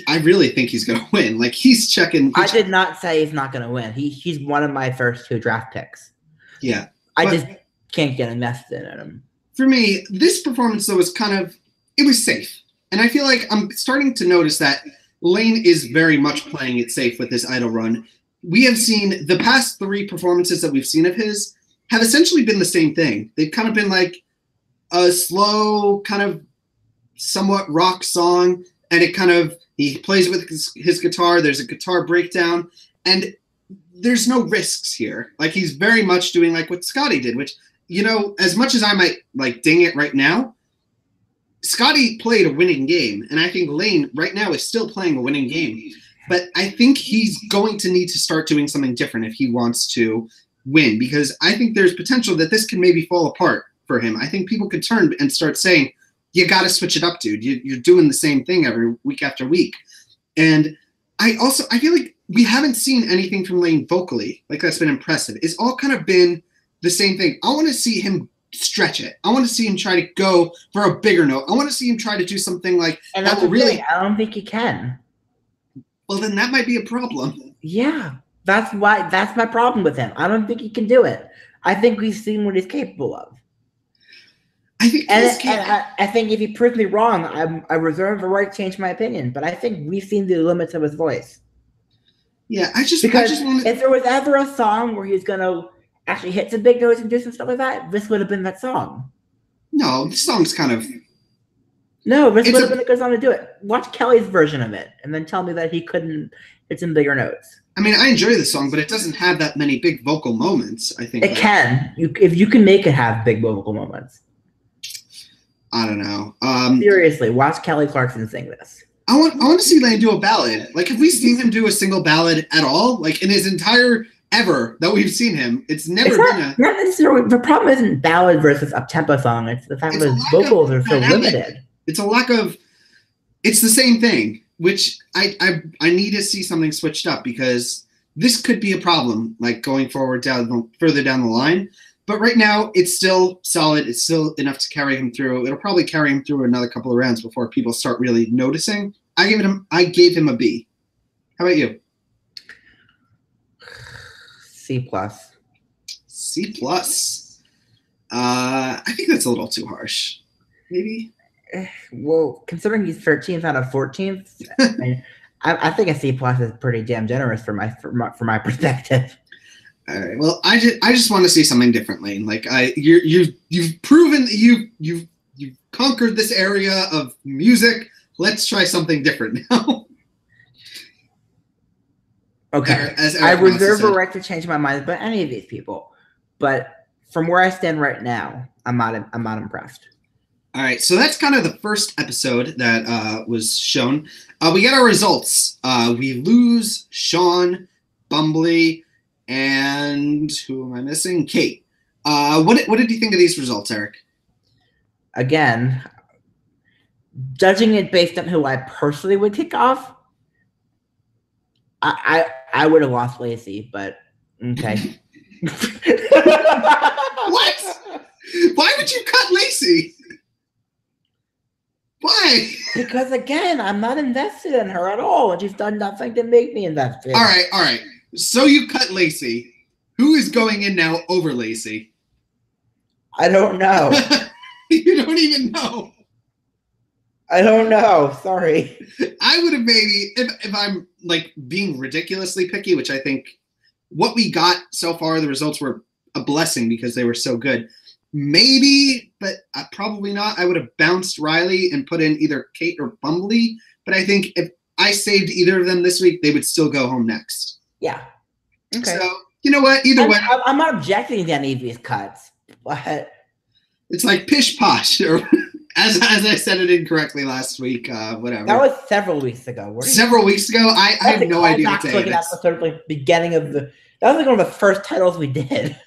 I really think he's going to win. Like, he's checking. I did not say he's not going to win. He's one of my first 2 draft picks. Yeah. I just can't get invested in him. For me, this performance, though, was it was safe. And I feel like I'm starting to notice that Lane is very much playing it safe with this idol run. We have seen the past 3 performances that we've seen of his have essentially been the same thing. They've kind of been like a slow, kind of somewhat rock song. And he plays with his guitar. There's a guitar breakdown. And there's no risks here. Like, he's very much doing like what Scotty did, which, as much as I might like ding it right now, Scotty played a winning game. And I think Lane right now is still playing a winning game. But I think he's going to need to start doing something different if he wants to win, because I think there's potential that this can maybe fall apart for him. I think people could turn and start saying, you got to switch it up, dude. You're doing the same thing every week after week. And I feel like we haven't seen anything from Lane vocally like that's been impressive. It's all kind of been the same thing. I want to see him stretch it. I want to see him try to go for a bigger note. I want to see him try to do something like and that will really. I don't think he can. Well, then that might be a problem. Yeah, that's my problem with him. I don't think he can do it. I think we've seen what he's capable of. I think, I think if he proves me wrong, I reserve the right to change my opinion. But I think we've seen the limits of his voice. Yeah, I just if there was ever a song where he's gonna actually hit some big notes and do some stuff like that, this would have been that song. No, this song's kind of. No, this would have been a good song to do it. Watch Kelly's version of it, and then tell me that he couldn't hit some bigger notes. I mean, I enjoy the song, but it doesn't have that many big vocal moments. I think it can. If you can make it have big vocal moments. I don't know. Seriously, watch Kelly Clarkson sing this. I want to see Lane do a ballad. Like, have we seen him do a single ballad at all? Like, in his entire ever that we've seen him, it's never been not necessarily. The problem isn't ballad versus up-tempo song. It's the fact that his vocals are so limited. It's a lack of. It's the same thing, which I need to see something switched up, because this could be a problem, like going forward further down the line. But right now, it's still solid. It's still enough to carry him through. It'll probably carry him through another couple of rounds before people start really noticing. I gave him a B. How about you? C+. C+. I think that's a little too harsh. Maybe. Well, considering he's 13th out of 14th, I think a C+ is pretty damn generous for my perspective. All right. Well, I just want to see something differently. Like you've proven that you've conquered this area of music. Let's try something different now. Okay. I reserve the right to change my mind about any of these people, but from where I stand right now, I'm not impressed. All right, so that's kind of the first episode that was shown. We get our results. We lose Sean, Bumbly, and who am I missing? Kate. What did you think of these results, Eric? Again, judging it based on who I personally would kick off, I would have lost Lacey, but okay. What? Why would you cut Lacey? Why? Because again, I'm not invested in her at all, and she's done nothing to make me invested. All right. So you cut Lacey. Who is going in now over Lacey? I don't know. You don't even know. I don't know. Sorry. I would have maybe, if I'm like being ridiculously picky, which I think what we got so far, the results were a blessing because they were so good. Maybe, but probably not. I would have bounced Riley and put in either Kate or Bumbly. But I think if I saved either of them this week, they would still go home next. Yeah. Okay. So, you know what? Either way. I'm not objecting to any of these cuts, but it's like pish posh, or as I said it incorrectly last week, whatever. That was several weeks ago. Several weeks ago? I have no idea what day it is. Sort of like beginning of that was like one of the first titles we did.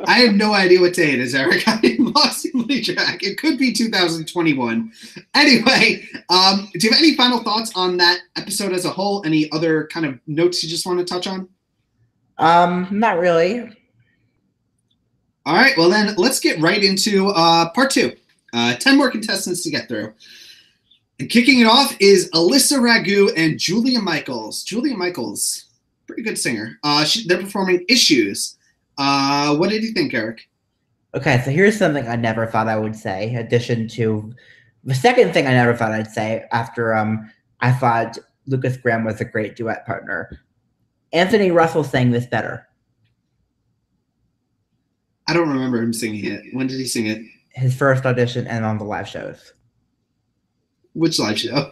I have no idea what day it is, Eric. I'm lost in the track. It could be 2021. Anyway, do you have any final thoughts on that episode as a whole? Any other kind of notes you just want to touch on? Not really. All right, well then let's get right into part 2. 10 more contestants to get through. And kicking it off is Alyssa Ragu and Julia Michaels. Julia Michaels, pretty good singer. They're performing Issues. What did you think, Eric? Okay, so here's something I never thought I would say. In addition to the second thing I never thought I'd say after I thought Lucas Graham was a great duet partner. Anthony Russell sang this better. I don't remember him singing it. When did he sing it? His first audition and on the live shows. Which live show?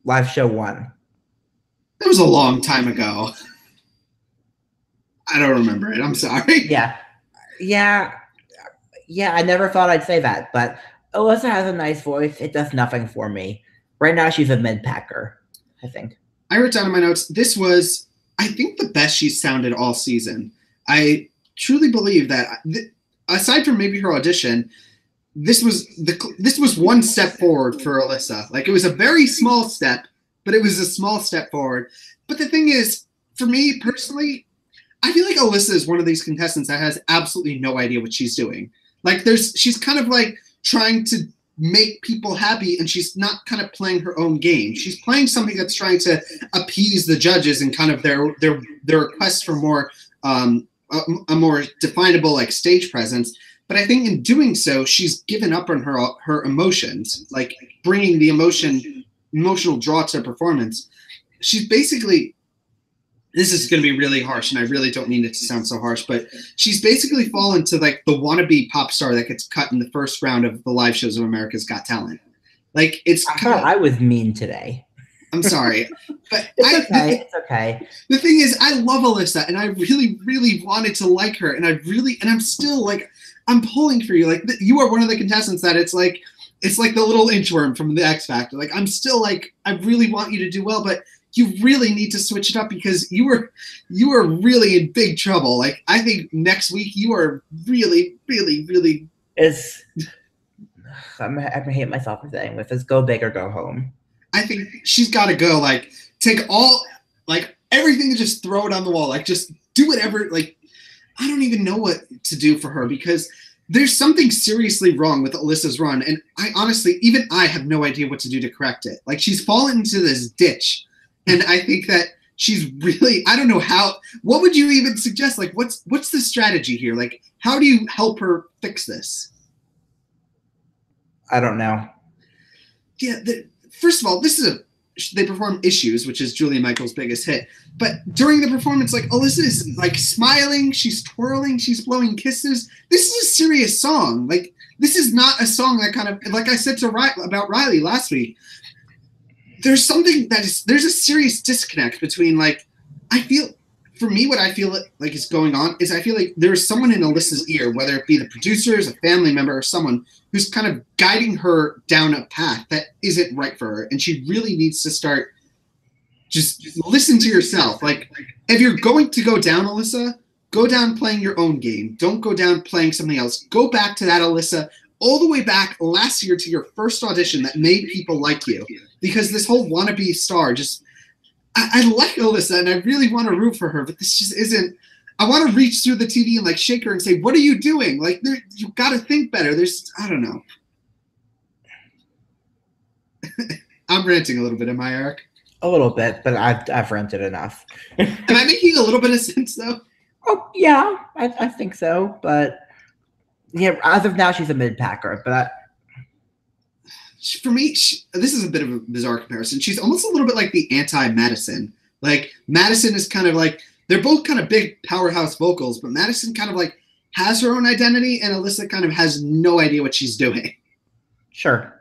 Live show 1. That was a long time ago. I don't remember it. I'm sorry. Yeah. I never thought I'd say that, but Alyssa has a nice voice. It does nothing for me. Right now, she's a mid-packer, I think. I wrote down in my notes, this was, I think, the best she's sounded all season. I truly believe that, aside from maybe her audition, this was one step forward for Alyssa. Like, it was a very small step, but it was a small step forward. But the thing is, for me personally, I feel like Alyssa is one of these contestants that has absolutely no idea what she's doing. Like, she's kind of like trying to make people happy, and she's not kind of playing her own game. She's playing something that's trying to appease the judges and kind of their request for more a more definable like stage presence. But I think in doing so, she's given up on her emotions, like bringing the emotional draw to her performance. She's basically, this is going to be really harsh, and I really don't mean it to sound so harsh, but she's basically fallen to like the wannabe pop star that gets cut in the first round of the live shows of America's Got Talent. Like it's. I was mean today. I'm sorry, but it's okay. It's okay. The thing is, I love Alyssa, and I really, really wanted to like her, and I'm still like, I'm pulling for you. Like you are one of the contestants that it's like the little inchworm from the X Factor. Like I'm still like, I really want you to do well, but you really need to switch it up because you are really in big trouble. Like I think next week you are really, really, really. I'm gonna hate myself for saying this. Is go big or go home. I think she's got to go. Like take all like everything and just throw it on the wall. Like just do whatever. Like I don't even know what to do for her because there's something seriously wrong with Alyssa's run, and I honestly, even I have no idea what to do to correct it. Like she's fallen into this ditch. And I think that she's really, I don't know how, what would you even suggest? Like, what's the strategy here? Like, how do you help her fix this? I don't know. Yeah, first of all, they perform Issues, which is Julia Michaels' biggest hit. But during the performance, like, Alyssa is, like, smiling, she's twirling, she's blowing kisses. This is a serious song. Like, this is not a song that kind of, like I said about Riley last week, there's a serious disconnect between like, for me, what I feel like is going on is I feel like there's someone in Alyssa's ear, whether it be the producers, a family member, or someone who's kind of guiding her down a path that isn't right for her. And she really needs to start just listen to yourself. Like if you're going to go down, Alyssa, go down playing your own game. Don't go down playing something else. Go back to that Alyssa all the way back last year to your first audition that made people like you. Because this whole wannabe star I like Alyssa and I really want to root for her, but this just isn't. I want to reach through the TV and like shake her and say, "What are you doing? Like, you got to think better." I don't know. I'm ranting a little bit, am I, Eric? A little bit, but I've ranted enough. Am I making a little bit of sense though? Oh yeah, I think so, but yeah, as of now she's a mid-packer, but. For me, this is a bit of a bizarre comparison. She's almost a little bit like the anti-Madison. Like Madison is kind of like, they're both kind of big powerhouse vocals, but Madison kind of like has her own identity, and Alyssa kind of has no idea what she's doing. Sure.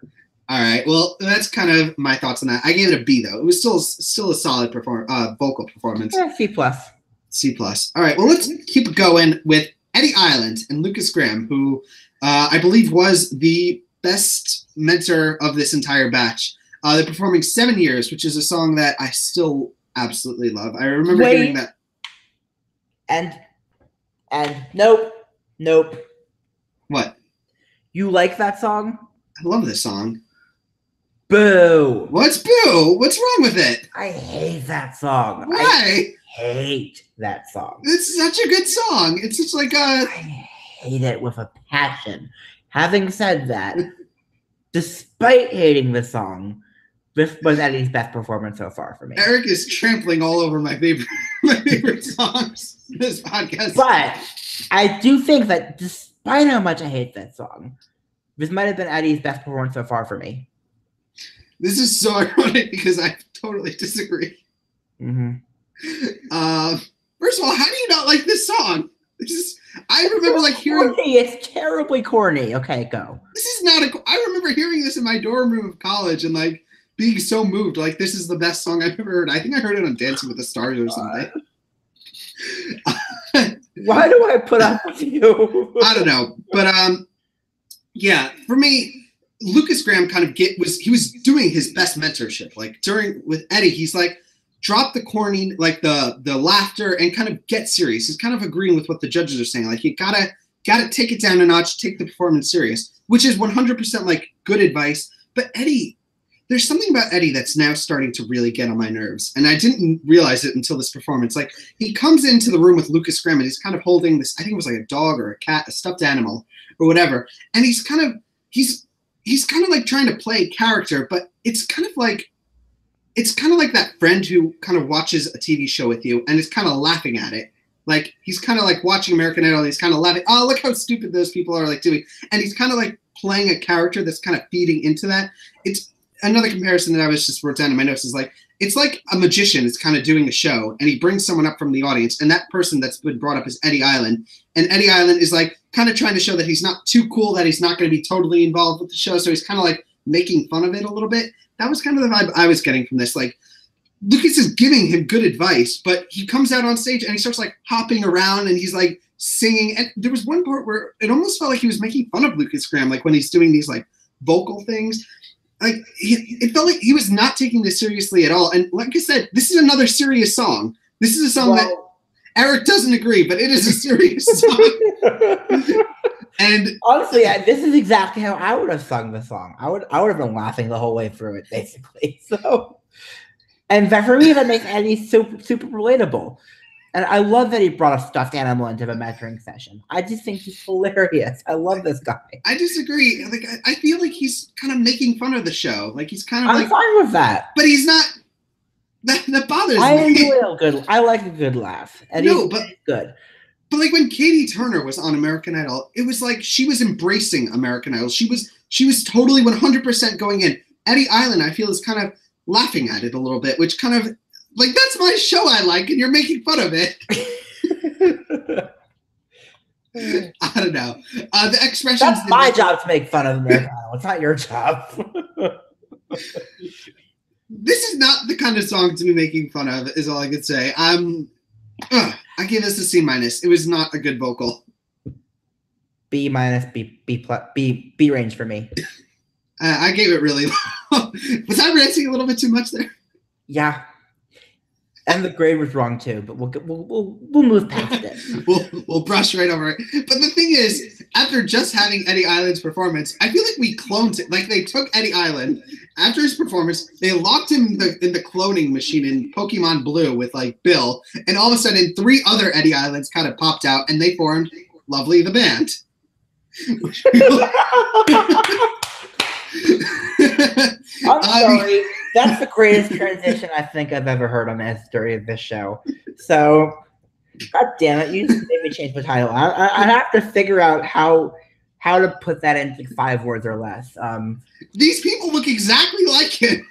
All right. Well, that's kind of my thoughts on that. I gave it a B though. It was still a solid vocal performance. Yeah, C+. C+. All right. Well, let's keep going with Eddie Island and Lucas Graham, who I believe was the best mentor of this entire batch. They're performing 7 Years, which is a song that I still absolutely love. I remember hearing that. And nope. What? You like that song? I love this song. Boo. What's boo? What's wrong with it? I hate that song. Why? I hate that song. It's such a good song. It's just like I hate it with a passion. Having said that, despite hating the song, this was Eddie's best performance so far for me. Eric is trampling all over my favorite songs in this podcast. But I do think that despite how much I hate that song, this might have been Eddie's best performance so far for me. This is so ironic because I totally disagree. Mm-hmm. First of all, how do you not like this song? I remember like hearing. It's terribly corny. Okay, go. This is not I remember hearing this in my dorm room of college and like being so moved. Like this is the best song I've ever heard. I think I heard it on Dancing with the Stars or something. Why do I put up with you? I don't know, but yeah, for me, Lucas Graham kind of he was doing his best mentorship. Like with Eddie, he's like, drop the corny, like the laughter, and kind of get serious. He's kind of agreeing with what the judges are saying. Like you gotta take it down a notch, take the performance serious, which is 100% like good advice. But Eddie, there's something about Eddie that's now starting to really get on my nerves, and I didn't realize it until this performance. Like he comes into the room with Lucas Graham, and he's kind of holding this. I think it was like a dog or a cat, a stuffed animal or whatever, and he's he's kind of like trying to play character, but it's kind of like that friend who kind of watches a TV show with you and is kind of laughing at it. Like he's kind of like watching American Idol and he's kind of laughing. Oh, look how stupid those people are like doing. And he's kind of like playing a character that's kind of feeding into that. It's another comparison that I was just wrote down in my notes is like, it's like a magician is kind of doing a show and he brings someone up from the audience and that person that's been brought up is Eddie Island. And Eddie Island is like kind of trying to show that he's not too cool, that he's not going to be totally involved with the show. So he's kind of like making fun of it a little bit. That was kind of the vibe I was getting from this. Like Lucas is giving him good advice, but he comes out on stage and he starts like hopping around and he's like singing. And there was one part where it almost felt like he was making fun of Lucas Graham, like when he's doing these like vocal things. Like it felt like he was not taking this seriously at all. And like I said, this is another serious song. This is a song that Eric doesn't agree, but it is a serious song. And honestly, this is exactly how I would have sung the song. I would have been laughing the whole way through it, basically. So, and for me, that makes Eddie super relatable. And I love that he brought a stuffed animal into the measuring session. I just think he's hilarious. I love this guy. I disagree. Like I feel like he's kind of making fun of the show. Like he's kind of I'm fine with that. But he's not. That bothers me. I enjoy a good. I like a good laugh. And no, but good. But like when Katie Turner was on American Idol, it was like she was embracing American Idol. She was totally 100% going in. Eddie Island, I feel, is kind of laughing at it a little bit, which kind of like, that's my show I like, and you're making fun of it. I don't know. The expressions. That's my job to make fun of American Idol. It's not your job. This is not the kind of song to be making fun of, is all I could say. I gave this a C-. It was not a good vocal. B-, B range for me. I gave it really low. Was I ranting a little bit too much there? Yeah. And the grade was wrong too, but we'll move past it. We'll brush right over it. But the thing is, after just having Eddie Island's performance, I feel like we cloned it. Like they took Eddie Island after his performance, they locked him in the cloning machine in Pokemon Blue with like Bill, and all of a sudden 3 other Eddie Islands kind of popped out, and they formed Lovely the Band. I'm sorry. That's the greatest transition I think I've ever heard on the history of this show. So, God damn it, you just made me change the title. I have to figure out how to put that into 5 words or less. These people look exactly like him.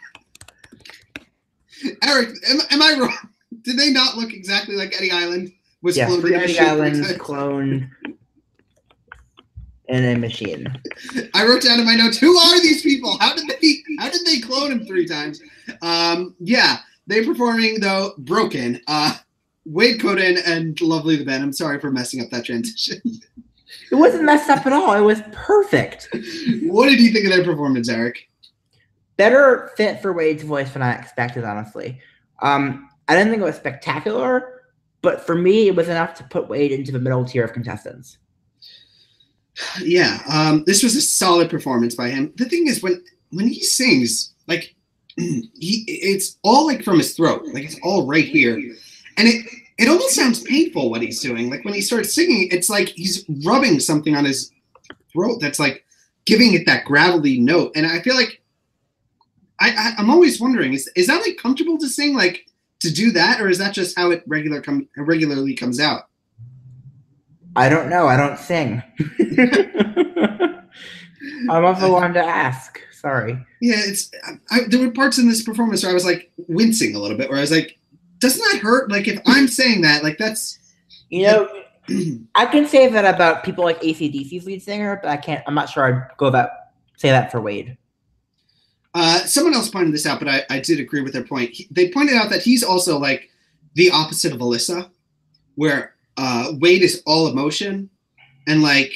Eric, am I wrong? Did they not look exactly like Eddie Island? Was yeah, 3 Eddie Islands cloned in a machine. I wrote down in my notes, who are these people? How did they clone him 3 times? Yeah, they're performing though Broken. Wade Coden and Lovely the Band. I'm sorry for messing up that transition. It wasn't messed up at all. It was perfect. What did you think of their performance, Eric? Better fit for Wade's voice than I expected, honestly. I didn't think it was spectacular, but for me, it was enough to put Wade into the middle tier of contestants. Yeah, this was a solid performance by him. The thing is, when he sings, like it's all like from his throat, like it's all right here, and it almost sounds painful what he's doing. Like when he starts singing, it's like he's rubbing something on his throat that's like giving it that gravelly note. And I feel like I'm always wondering, is that like comfortable to sing, like to do that, or is that just how it regularly comes out? I don't know. I don't sing. I'm also one to ask. Sorry. Yeah, there were parts in this performance where I was like wincing a little bit, where I was like, doesn't that hurt? Like if I'm saying that, like that's, you know, I can say that about people like AC/DC's lead singer, but I'm not sure I'd say that for Wade. Someone else pointed this out, but I did agree with their point. They pointed out that he's also like the opposite of Alyssa, where Wade is all emotion, and like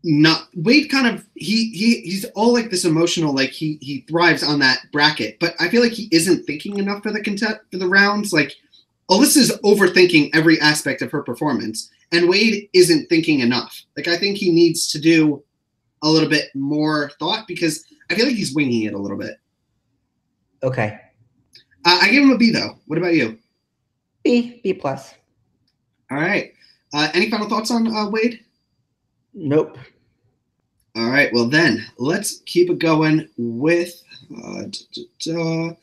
not Wade kind of he's all like this emotional, like he thrives on that bracket, but I feel like he isn't thinking enough for the rounds. Like Alyssa's overthinking every aspect of her performance, and Wade isn't thinking enough. Like I think he needs to do a little bit more thought, because I feel like he's winging it a little bit. Okay. I give him a B though. What about you? B plus. All right. Any final thoughts on Wade? Nope. All right, well then, let's keep it going with Ryan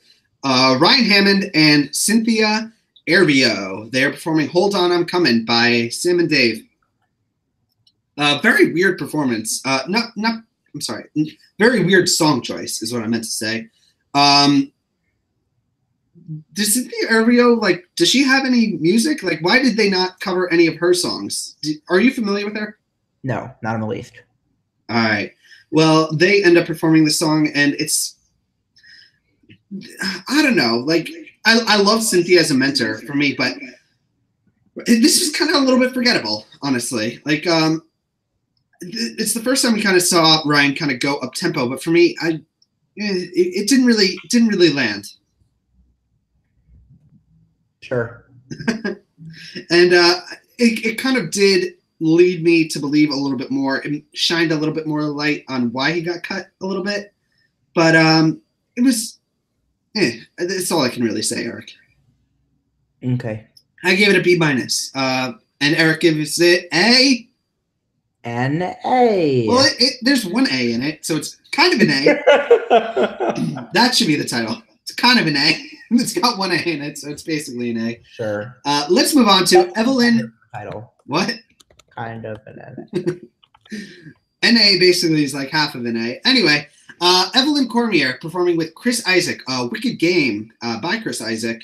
Hammond and Cynthia Erivo. They are performing Hold On, I'm Coming by Sam and Dave. Very weird performance. I'm sorry. Very weird song choice is what I meant to say. Does Cynthia Erivo, like, does she have any music? Like, why did they not cover any of her songs? Are you familiar with her? No, not in the least. All right. Well, they end up performing the song, and it's, I don't know. Like, I love Cynthia as a mentor for me, but this was kind of a little bit forgettable, honestly. Like, it's the first time we kind of saw Ryan kind of go up tempo, but for me, it didn't really land. Sure. And it kind of did lead me to believe a little bit more. It shined a little bit more light on why he got cut a little bit, but it was, that's all I can really say, Eric. Okay. I gave it a B-, and Eric gives it a An A. Well, there's one A in it, so it's kind of an A. That should be the title. It's kind of an A. It's got one A in it, so it's basically an A. Sure. Let's move on to Evelyn. Title. What? Kind of an A. NA basically is like half of an A. Anyway, Evelyn Cormier performing with Chris Isaak, Wicked Game by Chris Isaak.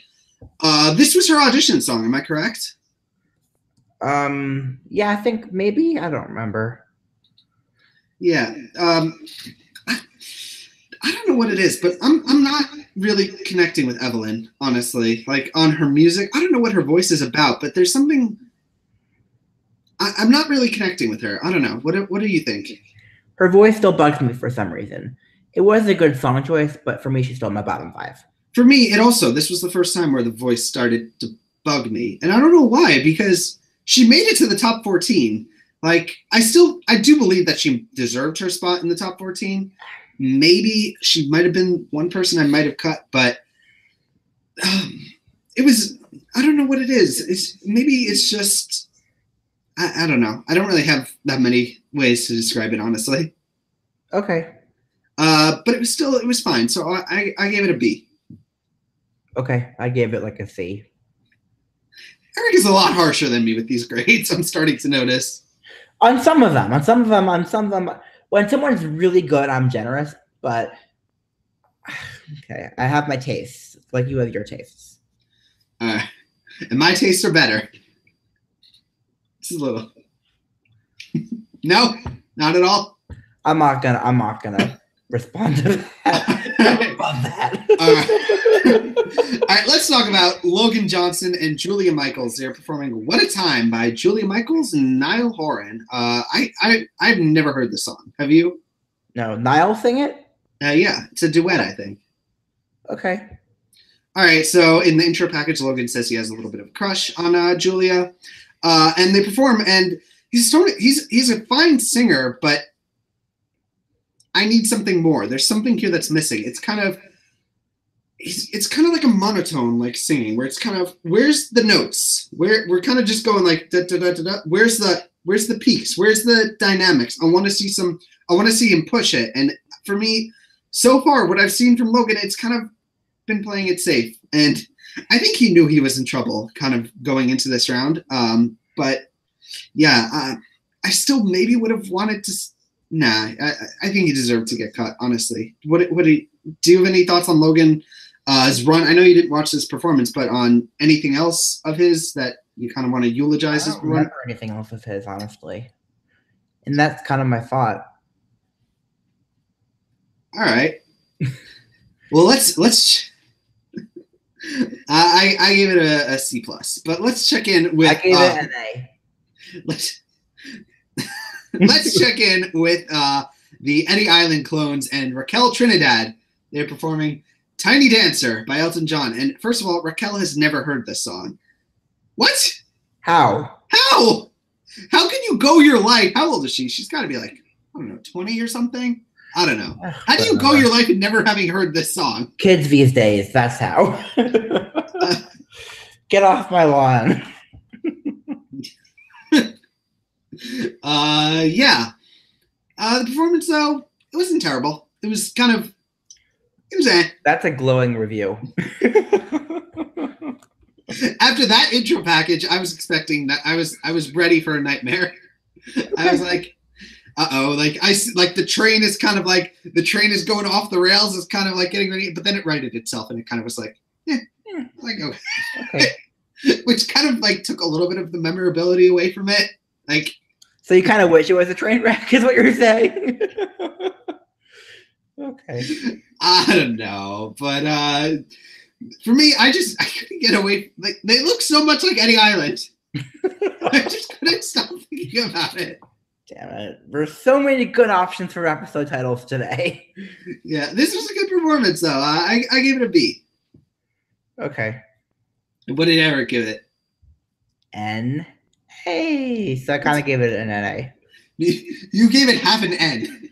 This was her audition song, am I correct? Yeah, I think maybe. I don't remember. Yeah. I don't know what it is, but I'm not really connecting with Evelyn, honestly. Like, on her music, I don't know what her voice is about, but there's something. I'm not really connecting with her. I don't know. What do you think? Her voice still bugs me for some reason. It was a good song choice, but for me, she's still my bottom 5. For me, this was the first time where the voice started to bug me, and I don't know why, because she made it to the top 14. Like, I do believe that she deserved her spot in the top 14. Maybe she might have been one person I might have cut, but it was, I don't know what it is. Maybe it's just, I don't know. I don't really have that many ways to describe it, honestly. Okay. But it was fine. So I gave it a B. Okay. I gave it like a C. Eric is a lot harsher than me with these grades. I'm starting to notice. On some of them, when someone's really good, I'm generous, but okay, I have my tastes, like you have your tastes. And my tastes are better. This is a little. No, not at all. I'm not gonna respond to that. I love that. All right, let's talk about Logan Johnson and Julia Michaels. They're performing "What a Time" by Julia Michaels and Niall Horan. I've never heard this song. Have you? No, Niall sing it? Yeah, it's a duet, I think. Okay. All right, so in the intro package, Logan says he has a little bit of a crush on Julia, and they perform. And he's a fine singer, but I need something more. There's something here that's missing. It's kind of like a monotone, like singing, where it's kind of, where's the notes? We're kind of just going like da da da da da. Where's the peaks? Where's the dynamics? I want to see him push it. And for me, so far, what I've seen from Logan, it's kind of been playing it safe. And I think he knew he was in trouble kind of going into this round. But yeah, I still maybe would have wanted to. Nah, I think he deserved to get cut, honestly. Do you have any thoughts on Logan? His run. I know you didn't watch this performance, but on anything else of his that you kind of want to eulogize his run? I don't remember anything else of his, honestly. And that's kind of my thought. All right. Well, let's. I gave it a C+, but let's check in with. I gave it an A. Let's check in with the Eddie Island Clones and Raquel Trinidad. They're performing "Tiny Dancer" by Elton John. And first of all, Raquel has never heard this song. What? How? How can you go your life? How old is she? She's got to be like, I don't know, 20 or something? I don't know. How do you go your life and never having heard this song? Kids these days, that's how. Get off my lawn. Yeah. The performance, though, it wasn't terrible. It was That's a glowing review. After that intro package, I was expecting that. I was ready for a nightmare. I was like, uh-oh, the train is kind of like, the train is going off the rails. It's kind of like getting ready, but then it righted itself, and it kind of was like, okay. Which kind of like took a little bit of the memorability away from it. Like, so you kind of wish it was a train wreck, is what you're saying? Okay. I don't know, but for me, I couldn't get away. Like, they look so much like Eddie Island. I just couldn't stop thinking about it. Damn it. There's so many good options for episode titles today. Yeah, this was a good performance, though. I gave it a B. Okay. What did Eric give it? N. Hey, so I kind of gave it an NA. You gave it half an N.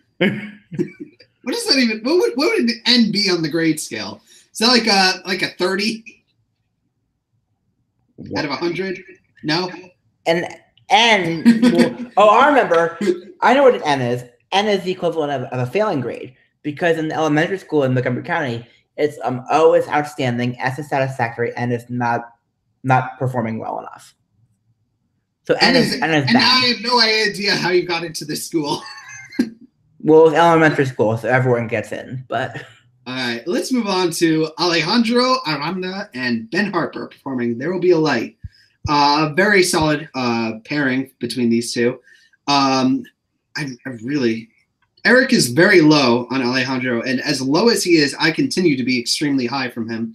What is that even? What would an N be on the grade scale? Is that like a 30 out of 100? No. An N. I remember. I know what an N is. N is the equivalent of a failing grade, because in elementary school in Montgomery County, it's O is outstanding, S is satisfactory, N is not performing well enough. So N is bad. And I have no idea how you got into this school. Well, it's elementary school, so everyone gets in. But all right, let's move on to Alejandro Aranda and Ben Harper performing "There Will Be a Light." Very solid pairing between these two. Eric is very low on Alejandro, and as low as he is, I continue to be extremely high from him.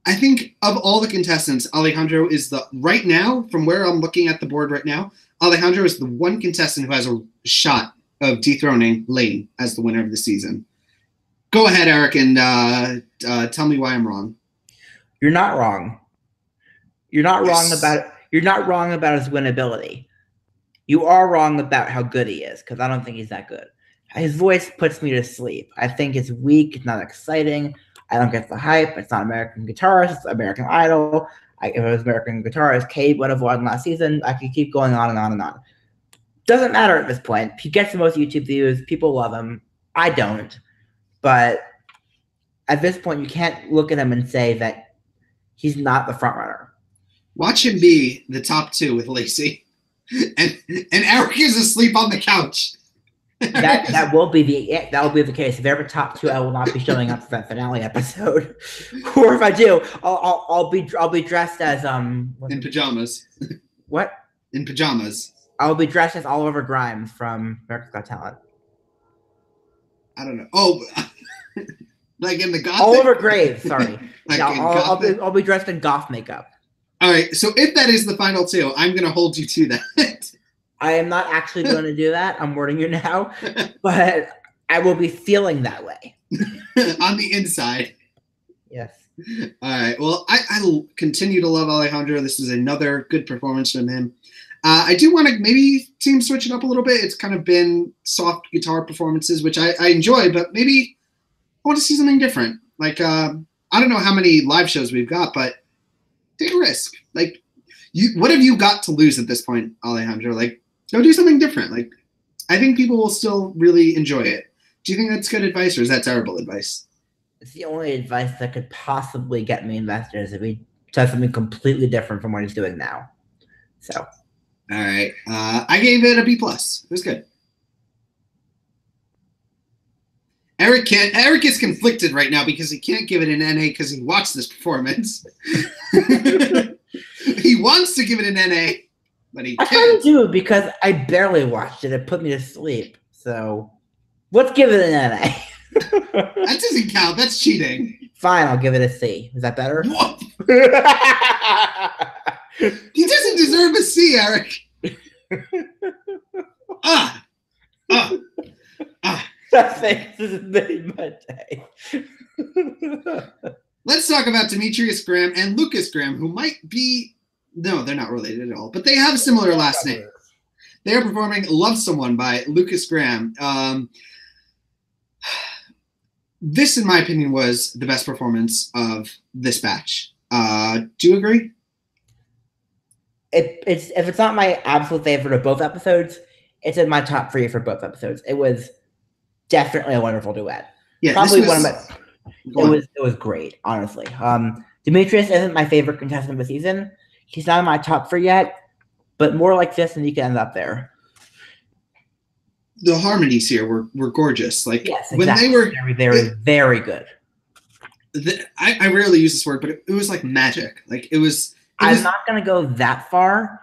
I think of all the contestants, Alejandro is right now, from where I'm looking at the board right now, Alejandro is the one contestant who has a shot of dethroning Lane as the winner of the season. Go ahead, Eric, and tell me why I'm wrong. You're not wrong. You're not wrong about his winnability. You are wrong about how good he is, because I don't think he's that good. His voice puts me to sleep. I think it's weak. It's not exciting. I don't get the hype. It's not American Guitarist. It's American Idol. If it was American Guitarist, Cade would have won last season. I could keep going on and on and on. Doesn't matter at this point. He gets the most YouTube views. People love him. I don't. But at this point, you can't look at him and say that he's not the front runner. Watch him be the top two with Lacey. And Eric is asleep on the couch. That will be the case. If they're ever top two, I will not be showing up for that finale episode. Or if I do, I'll be dressed as in pajamas. What? In pajamas. I'll be dressed as Oliver Grimes from America's Got Talent. I don't know. Oh, like in the goth. Oliver Graves. Sorry. Like I'll be dressed in goth makeup. All right. So if that is the final two, I'm going to hold you to that. I am not actually going to do that. I'm warning you now, but I will be feeling that way. On the inside. Yes. All right. Well, I continue to love Alejandro. This is another good performance from him. I do want to maybe see him switch it up a little bit. It's kind of been soft guitar performances, which I enjoy, but maybe I want to see something different. Like, I don't know how many live shows we've got, but take a risk. Like, what have you got to lose at this point, Alejandro? Like, go do something different. Like, I think people will still really enjoy it. Do you think that's good advice, or is that terrible advice? It's the only advice that could possibly get me investors if he does something completely different from what he's doing now. So, all right, I gave it a B+. It was good. Eric is conflicted right now because he can't give it an NA because he watched this performance. He wants to give it an NA. But I kind of do because I barely watched it. It put me to sleep. So let's give it an NA. That doesn't count. That's cheating. Fine, I'll give it a C. Is that better? What? He doesn't deserve a C, Eric. That face has made my day. Let's talk about Demetrius Graham and Lucas Graham, who might be... No, they're not related at all, but they have a similar last name. They are performing Love Someone by Lucas Graham. This, in my opinion, was the best performance of this batch. Do you agree? If it's not my absolute favorite of both episodes, It's in my top 3 for both episodes. It was definitely a wonderful duet. Yeah, probably one of my. It was great, honestly. Demetrius isn't my favorite contestant of the season. He's not in my top 3 yet, but more like this, and you can end up there. The harmonies here were gorgeous. Like yes, exactly. When they were very good. I rarely use this word, but it was like magic. Like it was. I'm not gonna go that far,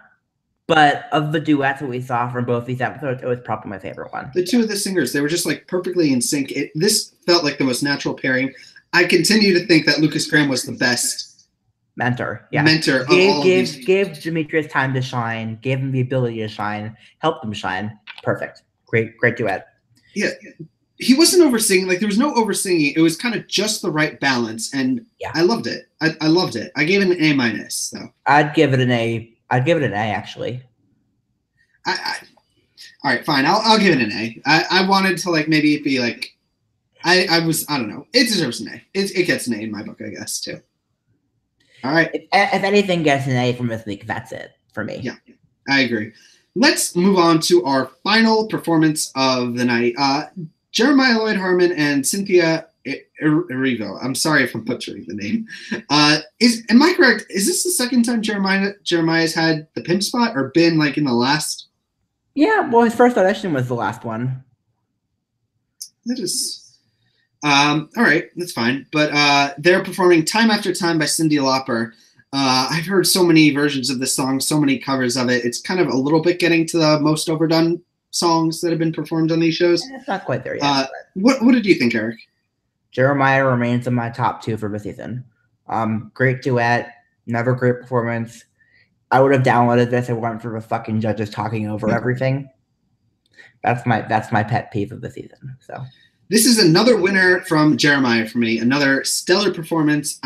but of the duets that we saw from both these episodes, it was probably my favorite one. The two of the singers, they were just like perfectly in sync. This felt like the most natural pairing. I continue to think that Lucas Graham was the best mentor. Yeah, mentor. Gave Demetrius time to shine, gave him the ability to shine, helped him shine. Perfect. Great duet. Yeah. He wasn't oversinging. Like there was no oversinging. It was kind of just the right balance, and yeah. I loved it. I loved it. I gave it an A-. So I'd give it an A. I'd give it an A actually. All right, fine. I'll give it an A. I wanted to like maybe it be like I don't know. It deserves an A. It gets an A in my book, I guess too. All right. If anything gets an A from this week, that's it for me. Yeah, I agree. Let's move on to our final performance of the night. Jeremiah Lloyd Harmon and Cynthia Erivo. I'm sorry if I'm butchering the name. Am I correct? Is this the second time Jeremiah's had the pimp spot, or been like in the last? Yeah, well, his first audition was the last one. That is all right. That's fine. But they're performing "Time After Time" by Cyndi Lauper. I've heard so many versions of this song, so many covers of it. It's kind of a little bit getting to the most overdone songs that have been performed on these shows. It's not quite there yet. What did you think, Eric? Jeremiah remains in my top 2 for the season. Great duet, never great performance. I would have downloaded this if it weren't for the fucking judges talking over everything. That's my pet peeve of the season. So this is another winner from Jeremiah for me. Another stellar performance.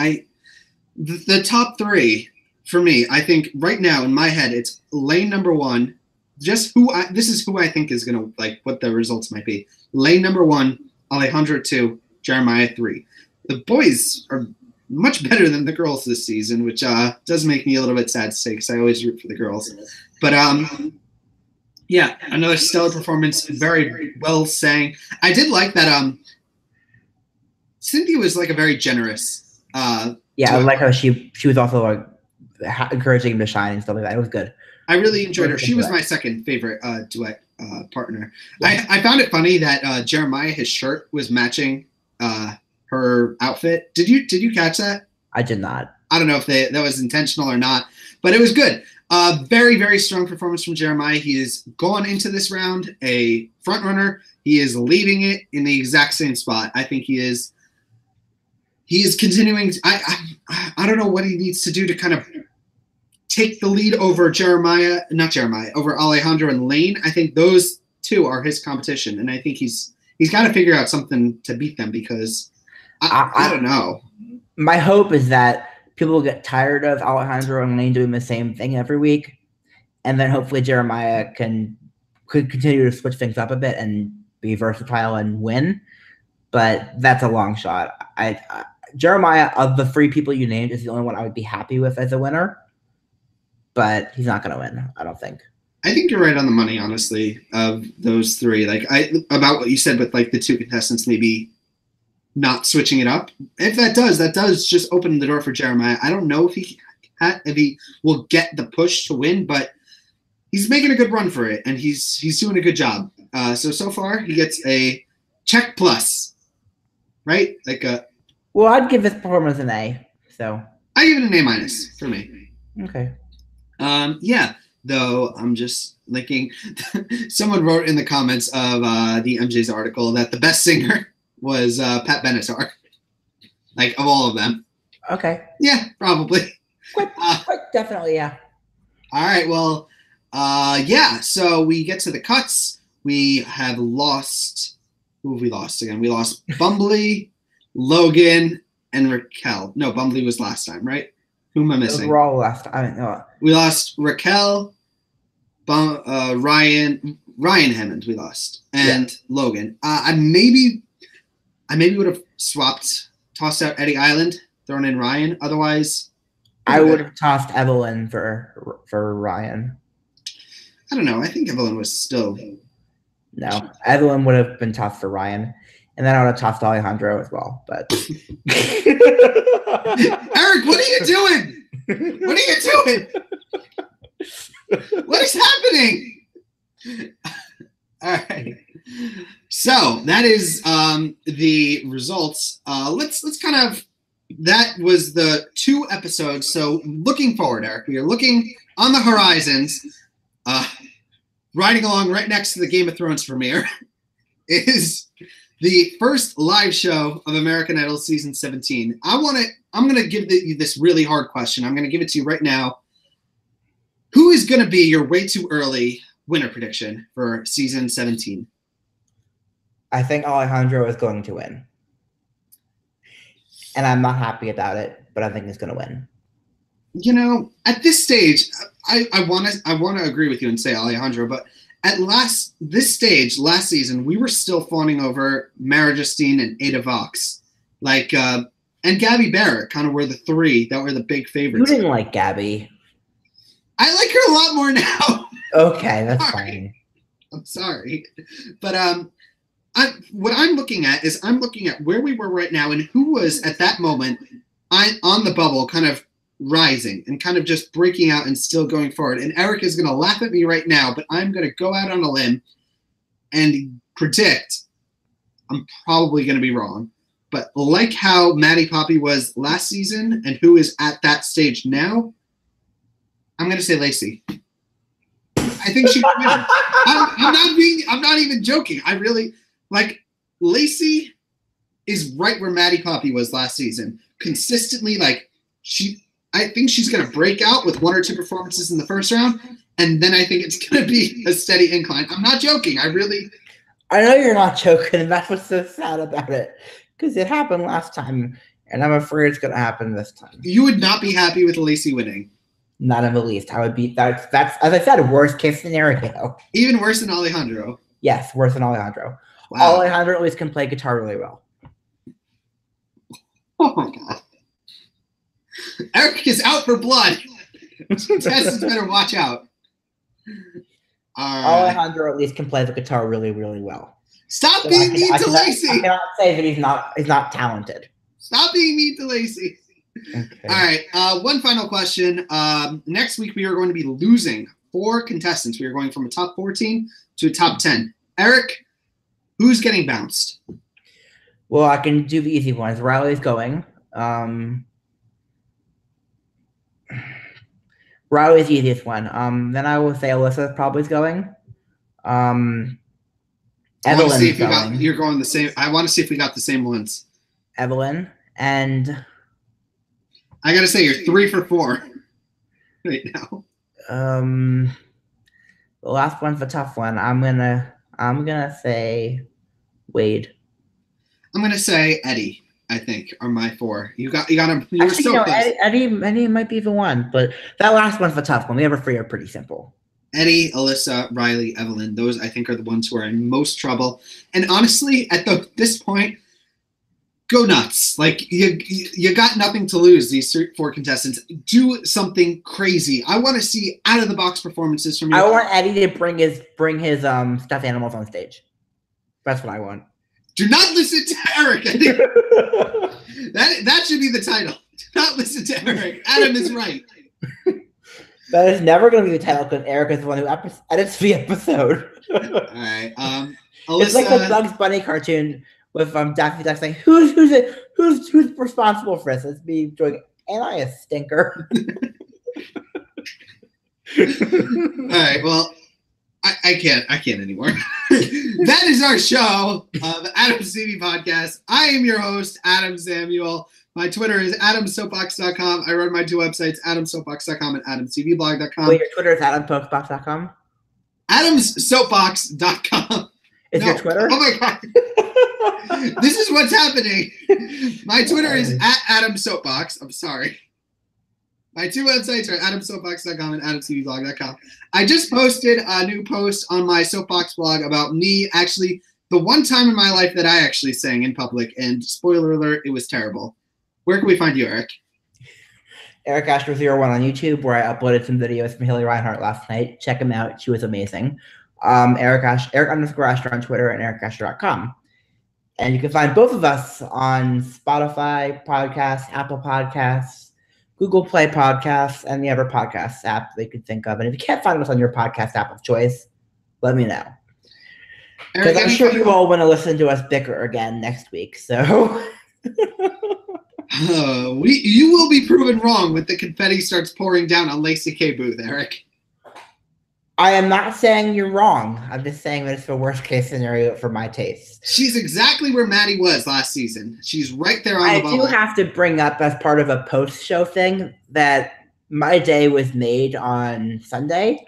The top 3 for me, I think right now in my head, it's lane number 1. This is who I think is gonna like what the results might be. Lane number 1, Alejandro 2, Jeremiah 3. The boys are much better than the girls this season, which does make me a little bit sad to say because I always root for the girls. But yeah, another stellar performance, very well sang. I did like that. Cynthia was like a very generous. Yeah, I like how she was also like encouraging him to shine and stuff like that. It was good. I really enjoyed her. She was my second favorite duet partner. Yeah. I found it funny that Jeremiah, his shirt was matching her outfit. Did you catch that? I did not. I don't know if that was intentional or not, but it was good. Very, very strong performance from Jeremiah. He is going into this round a front runner. He is leaving it in the exact same spot. I think he is continuing. I don't know what he needs to do to kind of take the lead over over Alejandro and Lane. I think those two are his competition, and I think he's got to figure out something to beat them because I don't know. My hope is that people get tired of Alejandro and Lane doing the same thing every week, and then hopefully Jeremiah could continue to switch things up a bit and be versatile and win. But that's a long shot. Jeremiah, of the 3 people you named, is the only one I would be happy with as a winner. But he's not going to win, I don't think. I think you're right on the money, honestly, of those 3. Like about what you said with like the 2 contestants maybe not switching it up. If that does just open the door for Jeremiah. I don't know if he will get the push to win, but he's making a good run for it, and he's doing a good job. So far he gets a check plus, right? Like well, I'd give this performance an A. So I give it an A- for me. Okay. Yeah. Though I'm just linking. Someone wrote in the comments of the MJ's article that the best singer was Pat Benatar. Like of all of them. Okay. Yeah, probably. Quite definitely, yeah. All right. Well, yeah. So we get to the cuts. We have lost. Who have we lost again? We lost Bumbly, Logan, and Raquel. No, Bumbly was last time, right? Who am I missing? We're all last. I don't know. We lost Raquel, Ryan Hammond. We lost, and Logan. I maybe would have tossed out Eddie Island, thrown in Ryan. Otherwise, I would have tossed Evelyn for Ryan. I don't know. I think Evelyn was still No, Evelyn would have been tough for Ryan, and then I would have tossed Alejandro as well. But Eric, what are you doing? What are you doing? What is happening? All right. So that is the results. Let's kind of, that was the 2 episodes. So looking forward, Eric, we are looking on the horizons. Riding along right next to the Game of Thrones premiere is the first live show of American Idol season 17. I'm going to give you this really hard question. I'm going to give it to you right now. Who is going to be your way too early winner prediction for season 17? I think Alejandro is going to win. And I'm not happy about it, but I think he's going to win. You know, at this stage, I want to agree with you and say Alejandro, but at this stage, last season, we were still fawning over Mara Justine and Ada Vox. And Gabby Barrett kind of were the 3 that were the big favorites. You didn't like Gabby. I like her a lot more now. Okay, that's fine. I'm sorry. But what I'm looking at is I'm looking at where we were right now and who was at that moment on the bubble kind of rising and kind of just breaking out and still going forward. And Eric is going to laugh at me right now, but I'm going to go out on a limb and predict I'm probably going to be wrong. But like how Maddie Poppy was last season and who is at that stage now, I'm going to say Lacey. I think she can win. I'm not even joking. I really Lacey is right where Maddie Poppy was last season. Consistently, I think she's going to break out with 1 or 2 performances in the first round, and then I think it's going to be a steady incline. I'm not joking. I know you're not joking, and that's what's so sad about it, because it happened last time, and I'm afraid it's going to happen this time. You would not be happy with Lacey winning. Not in the least. I would be. That's as I said, worst case scenario. Even worse than Alejandro. Yes, worse than Alejandro. Wow. Alejandro at least can play guitar really well. Oh my god. Eric is out for blood. Contestants better watch out. Alejandro at least can play the guitar really, really well. Stop being mean to Lacey. I cannot say that he's not talented. Stop being mean to Lacey. Okay. All right. One final question. Next week we are going to be losing 4 contestants. We are going from a top 14 to a top 10. Eric, who's getting bounced? Well, I can do the easy ones. Riley's going. Riley's the easiest one. Then I will say Alyssa probably is going. Evelyn's going. You're going the same. I want to see if we got the same ones. Evelyn and I gotta say you're 3 for 4 right now. The last one's a tough one. I'm gonna say Wade. I'm gonna say Eddie. I think are my 4. You got him. You were so close. Eddie might be the one, but that last one's a tough one. The other 3 are pretty simple. Eddie, Alyssa, Riley, Evelyn. Those I think are the ones who are in most trouble. And honestly, at this point, go nuts. You got nothing to lose. These 4 contestants, do something crazy. I want to see out of the box performances from you. I want Eddie to bring his stuffed animals on stage. That's what I want. Do not listen to Eric. That should be the title. Do not listen to Eric. Adam is right. That is never going to be the title because Eric is the one who edits the episode. All right. Alyssa, it's like the Bugs Bunny cartoon with Daffy Duck saying, "Who's responsible for this?" It's me doing, "Am I a stinker?" All right. Well, I can't anymore. That is our show, the Adam's TV podcast. I am your host, Adam Samuel. My Twitter is adamsoapbox.com. I run my 2 websites, adamsoapbox.com and adamtvblog.com. Wait, your Twitter is adamsoapbox.com? Adamsoapbox.com. Is your Twitter? Oh my god. This is what's happening. My Twitter is @adamsoapbox. I'm sorry. My 2 websites are adamsoapbox.com and adamtvblog.com. I just posted a new post on my Soapbox blog about me actually, the one time in my life that I actually sang in public, and spoiler alert, it was terrible. Where can we find you, Eric? Eric Ascher 01 on YouTube, where I uploaded some videos from Haley Reinhart last night. Check him out. She was amazing. Eric _Ascher on Twitter and ericascher.com. And you can find both of us on Spotify podcasts, Apple Podcasts, Google Play Podcasts, and the other podcast app they could think of. And if you can't find us on your podcast app of choice, let me know. Because I'm sure you all want to listen to us bicker again next week. So you will be proven wrong when the confetti starts pouring down on Lacey K. Booth, Eric. I am not saying you're wrong. I'm just saying that it's the worst case scenario for my taste. She's exactly where Maddie was last season. She's right there on the bubble. I do have to bring up as part of a post-show thing that my day was made on Saturday,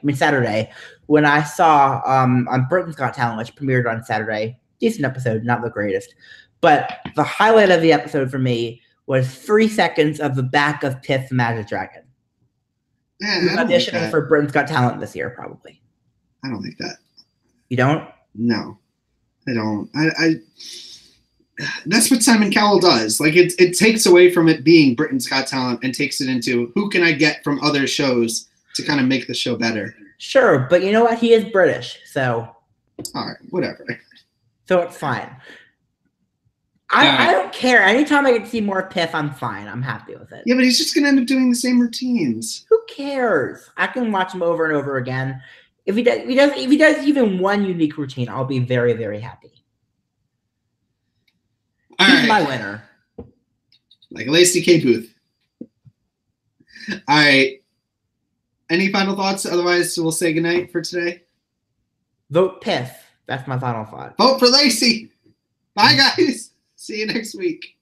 when I saw on Britain's Got Talent, which premiered on Saturday. Decent episode, not the greatest. But the highlight of the episode for me was 3 seconds of the back of Tiff the Magic Dragon. Yeah, auditioning for Britain's Got Talent this year, probably. I don't think that. You don't? No, I don't. I that's what Simon Cowell does. Like it takes away from it being Britain's Got Talent and takes it into who can I get from other shows to kind of make the show better. Sure, but you know what? He is British, so. All right, whatever. So it's fine. I don't care. Anytime I get to see more Piff, I'm fine. I'm happy with it. Yeah, but he's just going to end up doing the same routines. Who cares? I can watch him over and over again. If he does even one unique routine, I'll be very, very happy. He's my winner. Like Lacey K. Booth. All right. Any final thoughts? Otherwise, we'll say goodnight for today. Vote Piff. That's my final thought. Vote for Lacey. Bye, guys. See you next week.